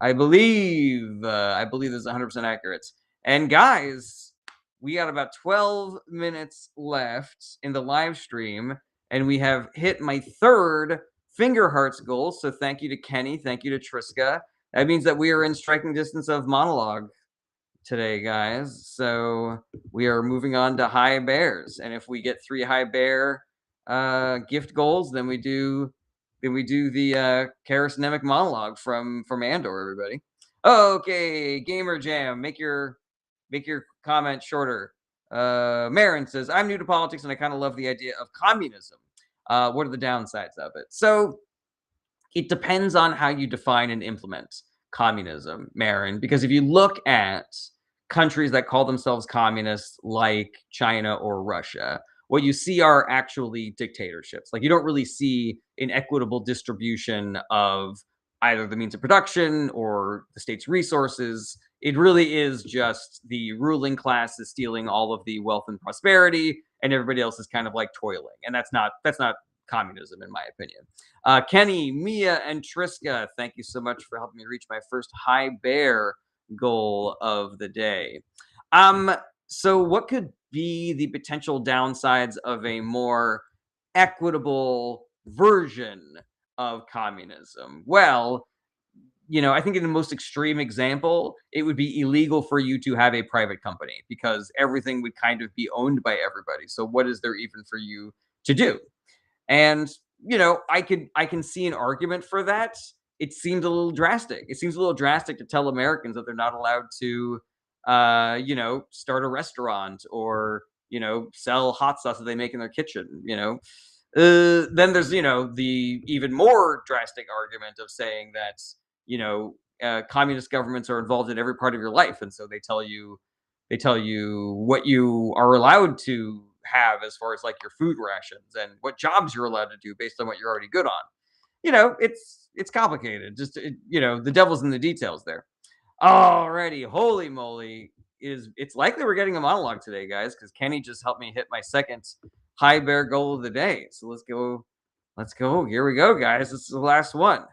I believe this is 100% accurate. And guys, we got about 12 minutes left in the live stream, and we have hit my third Finger Hearts goal. So thank you to Kenny. Thank you to Triska. That means that we are in striking distance of monologue today, guys. So we are moving on to high bears. And if we get 3 high bear gift goals, then we do the charismatic monologue from Andor, everybody. Okay, Gamer Jam, make your comment shorter. Marin says, I'm new to politics and I kind of love the idea of communism. What are the downsides of it? So it depends on how you define and implement communism, Marin, because if you look at countries that call themselves communists like China or Russia, what you see are actually dictatorships. Like, you don't really see an equitable distribution of either the means of production or the state's resources. It really is just the ruling class is stealing all of the wealth and prosperity, and everybody else is kind of like toiling. And that's not communism, in my opinion. Kenny, Mia, and Triska, thank you so much for helping me reach my first high bear goal of the day. Um, so what could be the potential downsides of a more equitable version of communism? Well, I think in the most extreme example, it would be illegal for you to have a private company because everything would kind of be owned by everybody. So what is there even for you to do? And I can see an argument for that. It seems a little drastic. It seems a little drastic to tell Americans that they're not allowed to start a restaurant or, sell hot sauce that they make in their kitchen. Then there's, the even more drastic argument of saying that, communist governments are involved in every part of your life. And so they tell you what you are allowed to have as far as like your food rations and what jobs you're allowed to do based on what you're already good on. It's complicated. Just the devil's in the details there. Alrighty, holy moly! It's likely we're getting a monologue today, guys, because Kenny just helped me hit my second high bear goal of the day. So let's go. Let's go. Here we go, guys. This is the last one.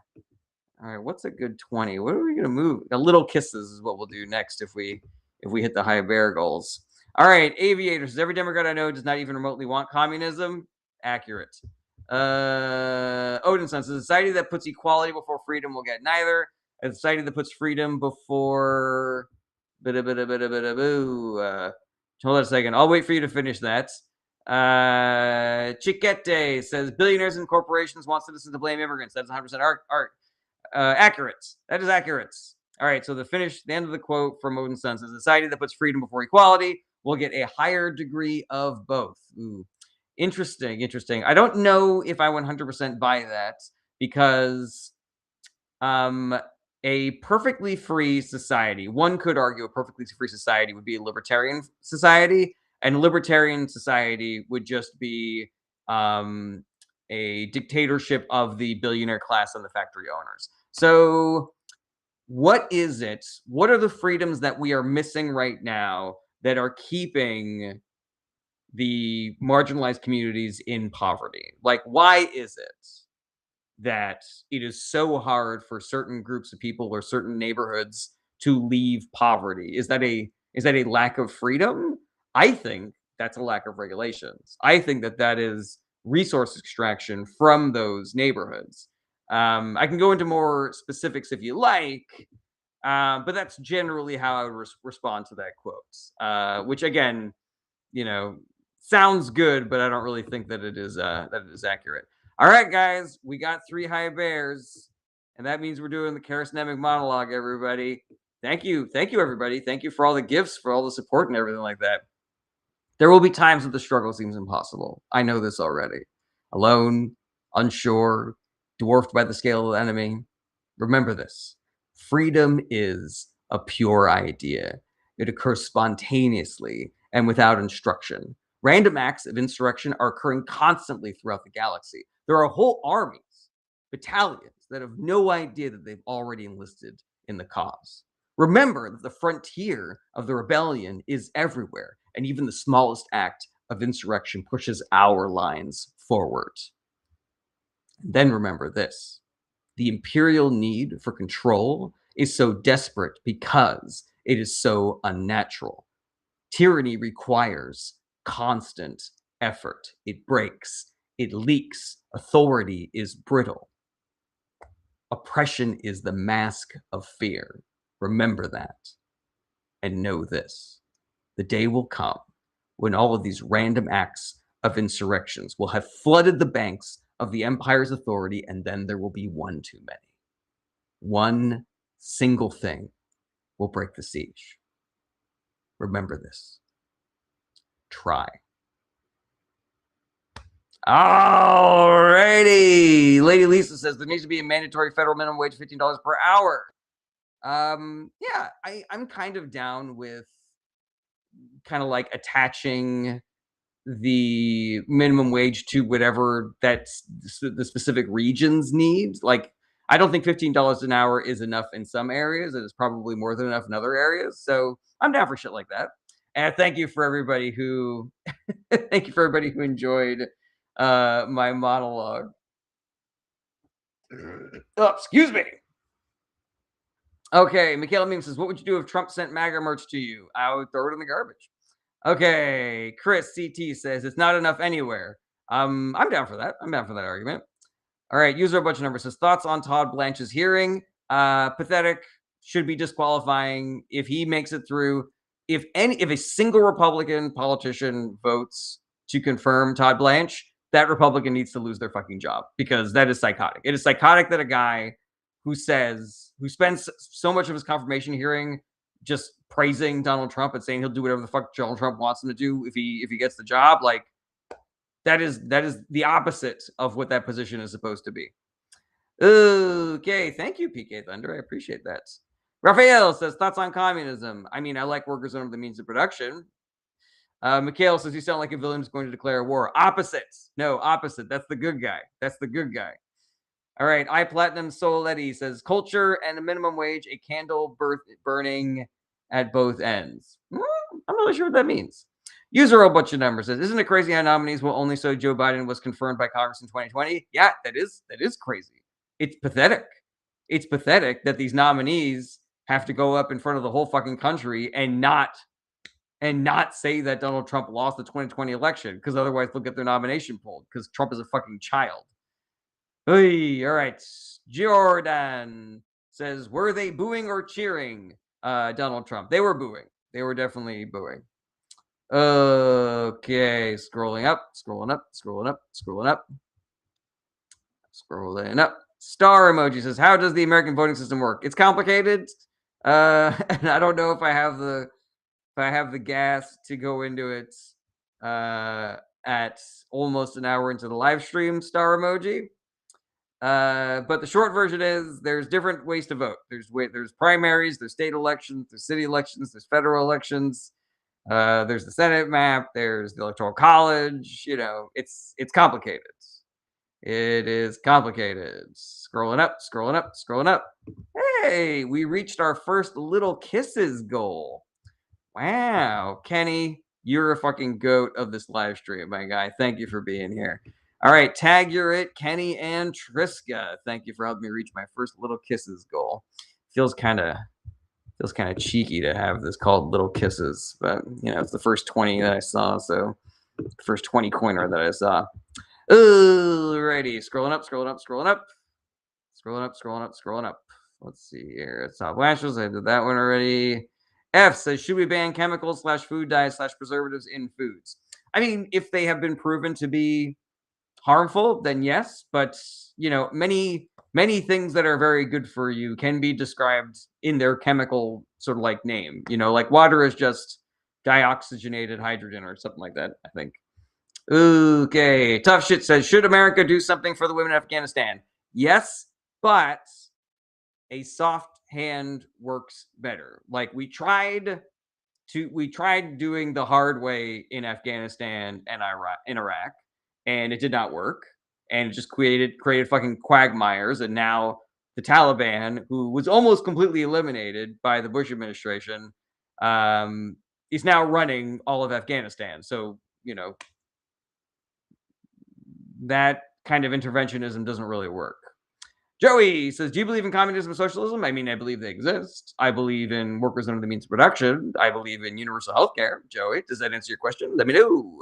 All right, what's a good 20? What are we gonna move? A little kisses is what we'll do next if we hit the high bear goals. All right, aviators. Every Democrat I know does not even remotely want communism. Accurate. Odin says a society that puts equality before freedom will get neither. A society that puts freedom before hold on a second. I'll wait for you to finish that. Chiquete says billionaires and corporations want citizens to blame immigrants. That's 100% art. Accurate. That is accurate. All right. So the end of the quote from Odin Sun says, "Society that puts freedom before equality will get a higher degree of both." Ooh, interesting. Interesting. I don't know if I 100% buy that because a perfectly free society, one could argue a perfectly free society would be a libertarian society, and libertarian society would just be a dictatorship of the billionaire class and the factory owners. So, what is it? What are the freedoms that we are missing right now that are keeping the marginalized communities in poverty? Like, why is it that it is so hard for certain groups of people or certain neighborhoods to leave poverty? Is that a lack of freedom? I think that's a lack of regulations. I think that is resource extraction from those neighborhoods. I can go into more specifics if you like, but that's generally how I would respond to that quote. Which again, you know, sounds good, but I don't really think that it is accurate. All right, guys, we got 3 high bears, and that means we're doing the charismatic monologue, everybody. Thank you, everybody. Thank you for all the gifts, for all the support, and everything like that. There will be times that the struggle seems impossible. I know this already. Alone, unsure, dwarfed by the scale of the enemy. Remember this: freedom is a pure idea. It occurs spontaneously and without instruction. Random acts of insurrection are occurring constantly throughout the galaxy. There are whole armies, battalions that have no idea that they've already enlisted in the cause. Remember that the frontier of the rebellion is everywhere, and even the smallest act of insurrection pushes our lines forward. And then remember this: the imperial need for control is so desperate because it is so unnatural. Tyranny requires constant effort. It breaks, it leaks. Authority is brittle. Oppression is the mask of fear. Remember that. And know this: the day will come when all of these random acts of insurrections will have flooded the banks of the empire's authority, and then there will be one too many. One single thing will break the siege. Remember this. Try. Alrighty. Lady Lisa says there needs to be a mandatory federal minimum wage of $15 per hour. Yeah, I'm kind of down with kind of like attaching the minimum wage to whatever that's the specific regions needs. Like, I don't think $15 an hour is enough in some areas. It is probably more than enough in other areas. So I'm down for shit like that. And thank you for everybody who thank you for everybody who enjoyed my monologue. Oh, excuse me. Okay, Michaela Meme says, "What would you do if Trump sent MAGA merch to you?" I would throw it in the garbage. Okay, Chris CT says, "It's not enough anywhere." I'm down for that. I'm down for that argument. All right, user a bunch of numbers says, "Thoughts on Todd Blanche's hearing? Pathetic. Should be disqualifying if he makes it through. If a single Republican politician votes to confirm Todd Blanche, that Republican needs to lose their fucking job because that is psychotic. It is psychotic that a guy who spends so much of his confirmation hearing just praising Donald Trump and saying he'll do whatever the fuck Donald Trump wants him to do if he gets the job, like that is the opposite of what that position is supposed to be." Okay, thank you, PK Thunder. I appreciate that. Raphael says, "Thoughts on communism?" I mean, I like workers under the means of production. Mikhail says, "You sound like a villain who's going to declare war." Opposites. No, opposite. That's the good guy. That's the good guy. All right. I Platinum Soletti says, "Culture and a minimum wage, a candle burning at both ends." I'm not really sure what that means. User a bunch of numbers says, "Isn't it crazy how nominees will only so Joe Biden was confirmed by Congress in 2020?" Yeah, that is crazy. It's pathetic. It's pathetic that these nominees have to go up in front of the whole fucking country and not say that Donald Trump lost the 2020 election, because otherwise they'll get their nomination pulled because Trump is a fucking child. Hey, all right. Jordan says, "Were they booing or cheering Donald Trump?" They were booing. They were definitely booing. Okay, scrolling up, scrolling up, scrolling up, scrolling up, scrolling up. Star emoji says, "How does the American voting system work?" It's complicated, and I don't know if I have the gas to go into it at almost an hour into the live stream. Star emoji. But the short version is there's different ways to vote. There's primaries, there's state elections, there's city elections, there's federal elections. There's the Senate map. There's the Electoral College. It's complicated. It is complicated. Scrolling up, scrolling up, scrolling up. Hey, we reached our first little kisses goal. Wow, Kenny, you're a fucking goat of this live stream, my guy. Thank you for being here. All right, tag you're it, Kenny and Triska. Thank you for helping me reach my first little kisses goal. Feels kind of cheeky to have this called little kisses, but it's the first 20 that I saw, so the first 20 coiner that I saw. Alrighty, scrolling up, scrolling up, scrolling up, scrolling up, scrolling up, scrolling up. Let's see here. It's Top Lashes. I did that one already. F says, "Should we ban chemicals /food dyes /preservatives in foods?" I mean, if they have been proven to be harmful, then yes. But many things that are very good for you can be described in their chemical sort of like name. Like water is just dioxygenated hydrogen or something like that, I think. Okay, Tough Shit says, "Should America do something for the women in Afghanistan?" Yes, but a soft hand works better. Like we tried doing the hard way in Afghanistan and Iraq, and it did not work, and it just created fucking quagmires. And now the Taliban, who was almost completely eliminated by the Bush administration, is now running all of Afghanistan. So that kind of interventionism doesn't really work. Joey says, "Do you believe in communism and socialism?" I mean, I believe they exist. I believe in workers under the means of production. I believe in universal health care. Joey, does that answer your question? Let me know.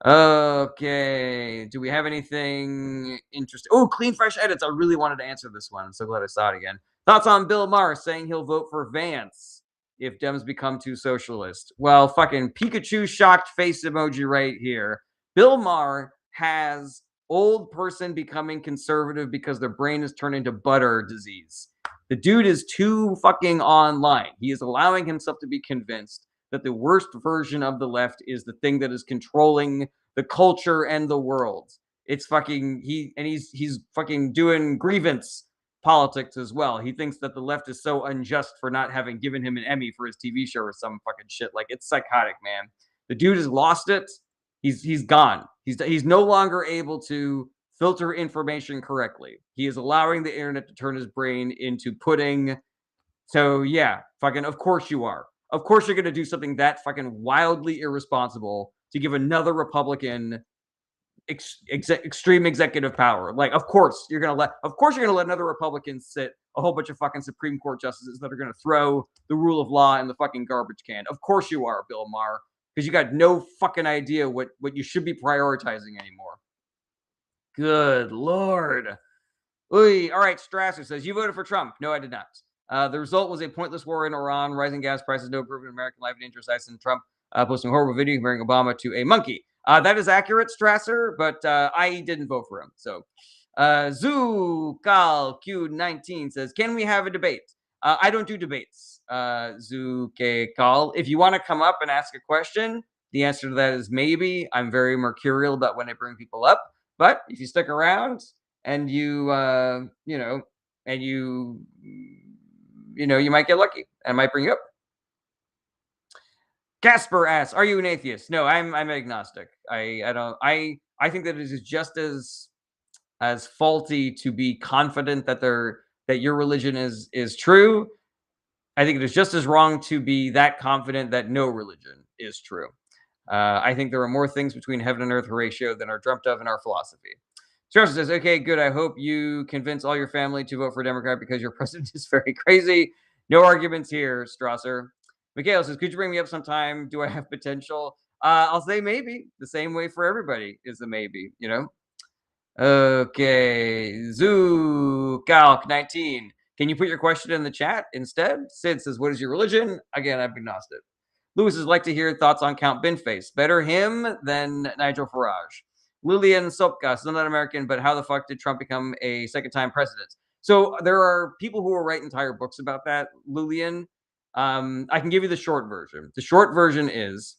Okay. Do we have anything interesting? Oh, Clean Fresh Edits. I really wanted to answer this one. I'm so glad I saw it again. Thoughts on Bill Maher saying he'll vote for Vance if Dems become too socialist? Well, fucking Pikachu shocked face emoji right here. Bill Maher has old person becoming conservative because their brain is turned into butter disease. The dude is too fucking online. He is allowing himself to be convinced that the worst version of the left is the thing that is controlling the culture and the world. It's fucking he's fucking doing grievance politics as well. He thinks that the left is so unjust for not having given him an Emmy for his TV show or some fucking shit. Like, it's psychotic, man. The dude has lost it. He's gone. He's no longer able to filter information correctly. He is allowing the internet to turn his brain into pudding. So yeah, fucking of course you are. Of course you're gonna do something that fucking wildly irresponsible to give another Republican extreme executive power. Like, of course you're gonna let another Republican sit a whole bunch of fucking Supreme Court justices that are gonna throw the rule of law in the fucking garbage can. Of course you are, Bill Maher, because you got no fucking idea what you should be prioritizing anymore. Good lord. Oy. All right, Strasser says, you voted for Trump. No, I did not. The result was a pointless war in Iran, rising gas prices, no improvement in American life and interest. And Trump posting a horrible video comparing Obama to a monkey. That is accurate, Strasser, but I didn't vote for him. So, Zukal Q19 says, can we have a debate? I don't do debates, Zukal. If you want to come up and ask a question, the answer to that is maybe. I'm very mercurial about when I bring people up. But if you stick around, and you you might get lucky and might bring you up. Casper asks, are you an atheist? No, I'm agnostic. I think that it is just as faulty to be confident that your religion is true. I think it is just as wrong to be that confident that no religion is true. I think there are more things between heaven and earth, Horatio, than are dreamt of in our philosophy. Strasser says, okay, good. I hope you convince all your family to vote for Democrat because your president is very crazy. No arguments here, Strasser. Mikhail says, could you bring me up sometime? Do I have potential? I'll say maybe. The same way for everybody is a maybe, Okay. Zoo Calc 19. Can you put your question in the chat instead? Sid says, what is your religion? Again, I'm agnostic. Lewis would like to hear thoughts on Count Binface. Better him than Nigel Farage. Lillian Sopka, still not American, but how the fuck did Trump become a second-time president? So there are people who will write entire books about that, Lillian. I can give you the short version. The short version is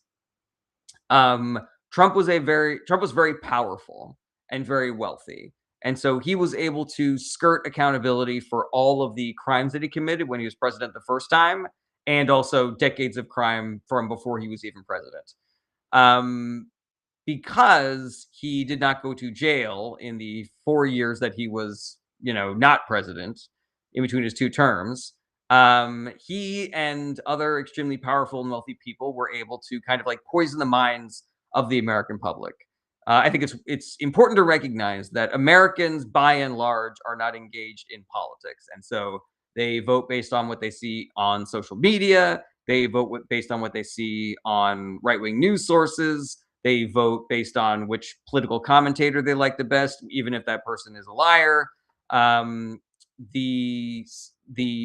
Trump was very powerful and very wealthy. And so he was able to skirt accountability for all of the crimes that he committed when he was president the first time, and also decades of crime from before he was even president. Because he did not go to jail in the 4 years that he was, not president, in between his two terms, he and other extremely powerful and wealthy people were able to kind of like poison the minds of the American public. I think it's important to recognize that Americans, by and large, are not engaged in politics, and so they vote based on what they see on social media. They vote based on what they see on right-wing news sources. They vote based on which political commentator they like the best, even if that person is a liar. The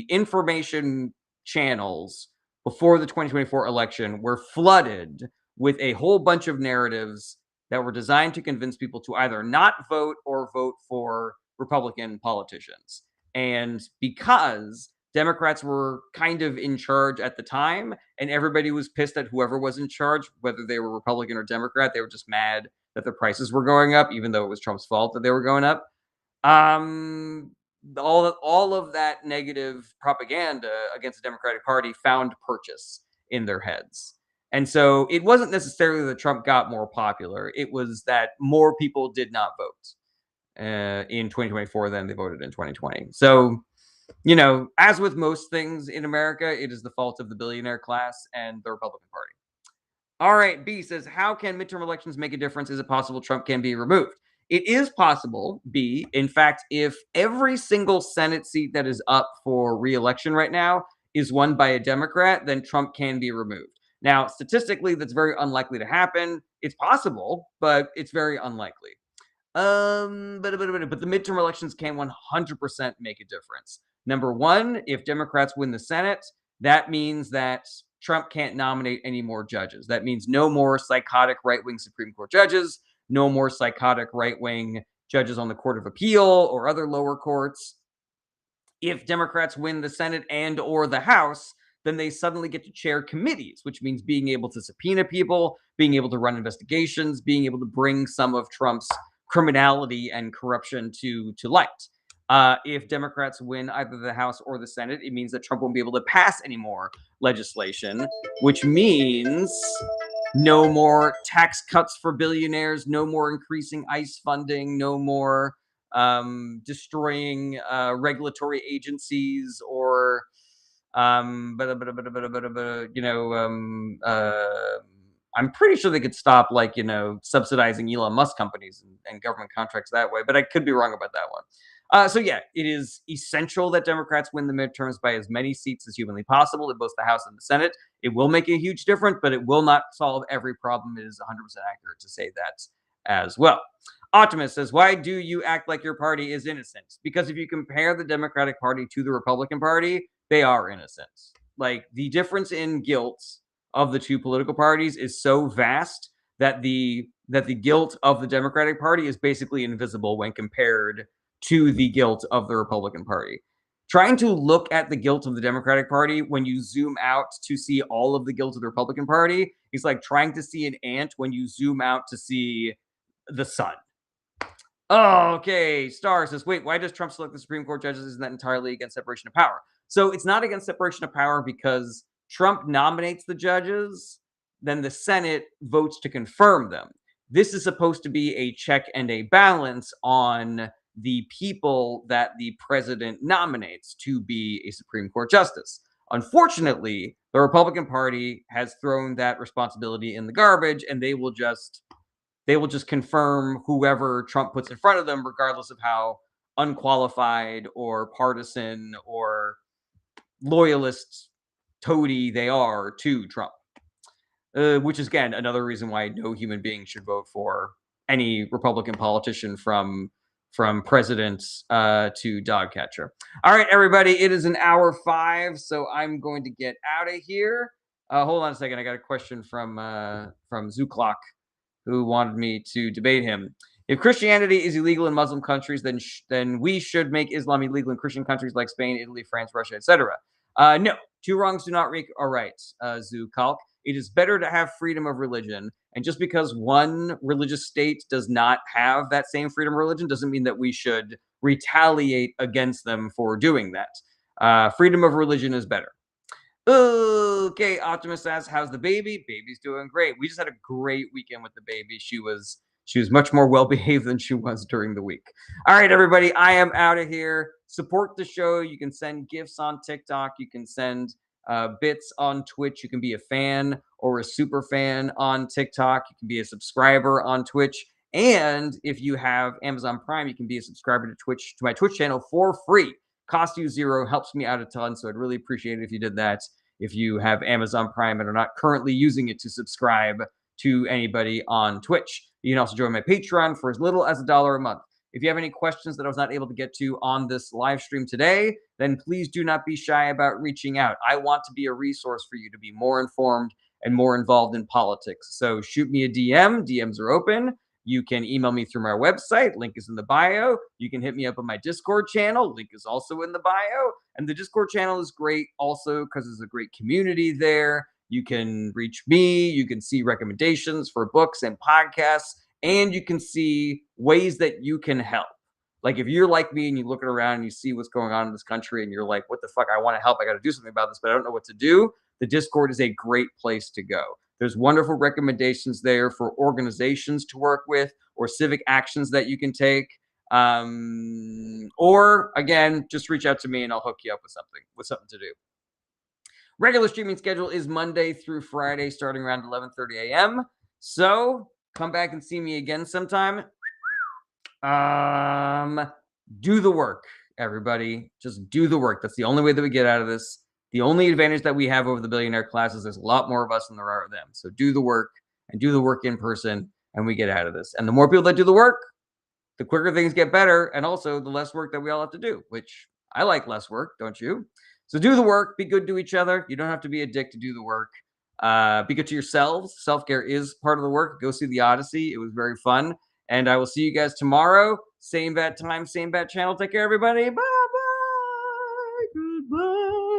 information channels before the 2024 election were flooded with a whole bunch of narratives that were designed to convince people to either not vote or vote for Republican politicians. And because Democrats were kind of in charge at the time, and everybody was pissed at whoever was in charge, whether they were Republican or Democrat. They were just mad that the prices were going up, even though it was Trump's fault that they were going up. All of that negative propaganda against the Democratic Party found purchase in their heads. And so it wasn't necessarily that Trump got more popular. It was that more people did not vote in 2024 than they voted in 2020. So, as with most things in America, it is the fault of the billionaire class and the Republican Party. All right, B says, how can midterm elections make a difference? Is it possible Trump can be removed? It is possible, B. In fact, if every single Senate seat that is up for re-election right now is won by a Democrat, then Trump can be removed. Now, statistically, that's very unlikely to happen. It's possible, but it's very unlikely. But the midterm elections can 100% make a difference. Number one, if Democrats win the Senate, that means that Trump can't nominate any more judges. That means no more psychotic right-wing Supreme Court judges, no more psychotic right-wing judges on the Court of Appeal or other lower courts. If Democrats win the Senate and or the House, then they suddenly get to chair committees, which means being able to subpoena people, being able to run investigations, being able to bring some of Trump's criminality and corruption to light. If Democrats win either the House or the Senate, it means that Trump won't be able to pass any more legislation, which means no more tax cuts for billionaires, no more increasing ICE funding, no more destroying regulatory agencies or you know, I'm pretty sure they could stop, like, you know, subsidizing Elon Musk companies and government contracts that way, but I could be wrong about that one. So yeah, it is essential that Democrats win the midterms by as many seats as humanly possible in both the House and the Senate. It will make a huge difference, but it will not solve every problem. It is 100% accurate to say that as well. Optimus says, why do you act like your party is innocent? Because if you compare the Democratic Party to the Republican Party, they are innocent. Like the difference in guilt of the two political parties is so vast that the guilt of the Democratic Party is basically invisible when compared to the guilt of the Republican Party. Trying to look at the guilt of the Democratic Party when you zoom out to see all of the guilt of the Republican Party is like trying to see an ant when you zoom out to see the sun. Oh, okay. Star says, wait, why does Trump select the Supreme Court judges? Isn't that entirely against separation of power? So it's not against separation of power because Trump nominates the judges, then the Senate votes to confirm them. This is supposed to be a check and a balance on the people that the president nominates to be a Supreme Court justice. Unfortunately, the Republican Party has thrown that responsibility in the garbage, and they will just confirm whoever Trump puts in front of them, regardless of how unqualified or partisan or loyalist toady they are to Trump. Which is, again, another reason why no human being should vote for any Republican politician from president to dog catcher. All right, everybody, it is an hour 5, so I'm going to get out of here. Hold on a second. I got a question from Zooclock, who wanted me to debate him. If Christianity is illegal in Muslim countries, then we should make Islam illegal in Christian countries like Spain, Italy, France, Russia, etc. No, two wrongs do not make a right, Zookalk. It is better to have freedom of religion. And just because one religious state does not have that same freedom of religion doesn't mean that we should retaliate against them for doing that. Freedom of religion is better. Okay, Optimus asks, how's the baby? Baby's doing great. We just had a great weekend with the baby. She was much more well behaved than she was during the week. All right, everybody, I am out of here. Support the show. You can send gifts on TikTok. You can send bits on Twitch. You can be a fan or a super fan on TikTok. You can be a subscriber on Twitch. And if you have Amazon Prime, you can be a subscriber to my Twitch channel for free. Cost you $0, helps me out a ton. So I'd really appreciate it if you did that. If you have Amazon Prime and are not currently using it to subscribe to anybody on Twitch. You can also join my Patreon for as little as $1 a month. If you have any questions that I was not able to get to on this live stream today, then please do not be shy about reaching out. I want to be a resource for you to be more informed and more involved in politics. So shoot me a DM. DMs are open. You can email me through my website. Link is in the bio. You can hit me up on my Discord channel. Link is also in the bio. And the Discord channel is great also because there's a great community there. You can reach me. You can see recommendations for books and podcasts. And you can see ways that you can help. Like if you're like me and you're looking around and you see what's going on in this country and you're like, what the fuck? I want to help. I got to do something about this, but I don't know what to do. The Discord is a great place to go. There's wonderful recommendations there for organizations to work with or civic actions that you can take. Or again, just reach out to me and I'll hook you up with something to do. Regular streaming schedule is Monday through Friday, starting around 11:30 a.m. So come back and see me again sometime. Do the work, everybody. Just do the work. That's the only way that we get out of this. The only advantage that we have over the billionaire class is there's a lot more of us than there are of them. So do the work and do the work in person, and we get out of this. And the more people that do the work, the quicker things get better, and also the less work that we all have to do, which I like less work, don't you? So do the work. Be good to each other. You don't have to be a dick to do the work. Be good to yourselves. Self-care is part of the work. Go see The Odyssey. It was very fun. And I will see you guys tomorrow. Same bat time, same bat channel. Take care, everybody. Bye-bye. Goodbye.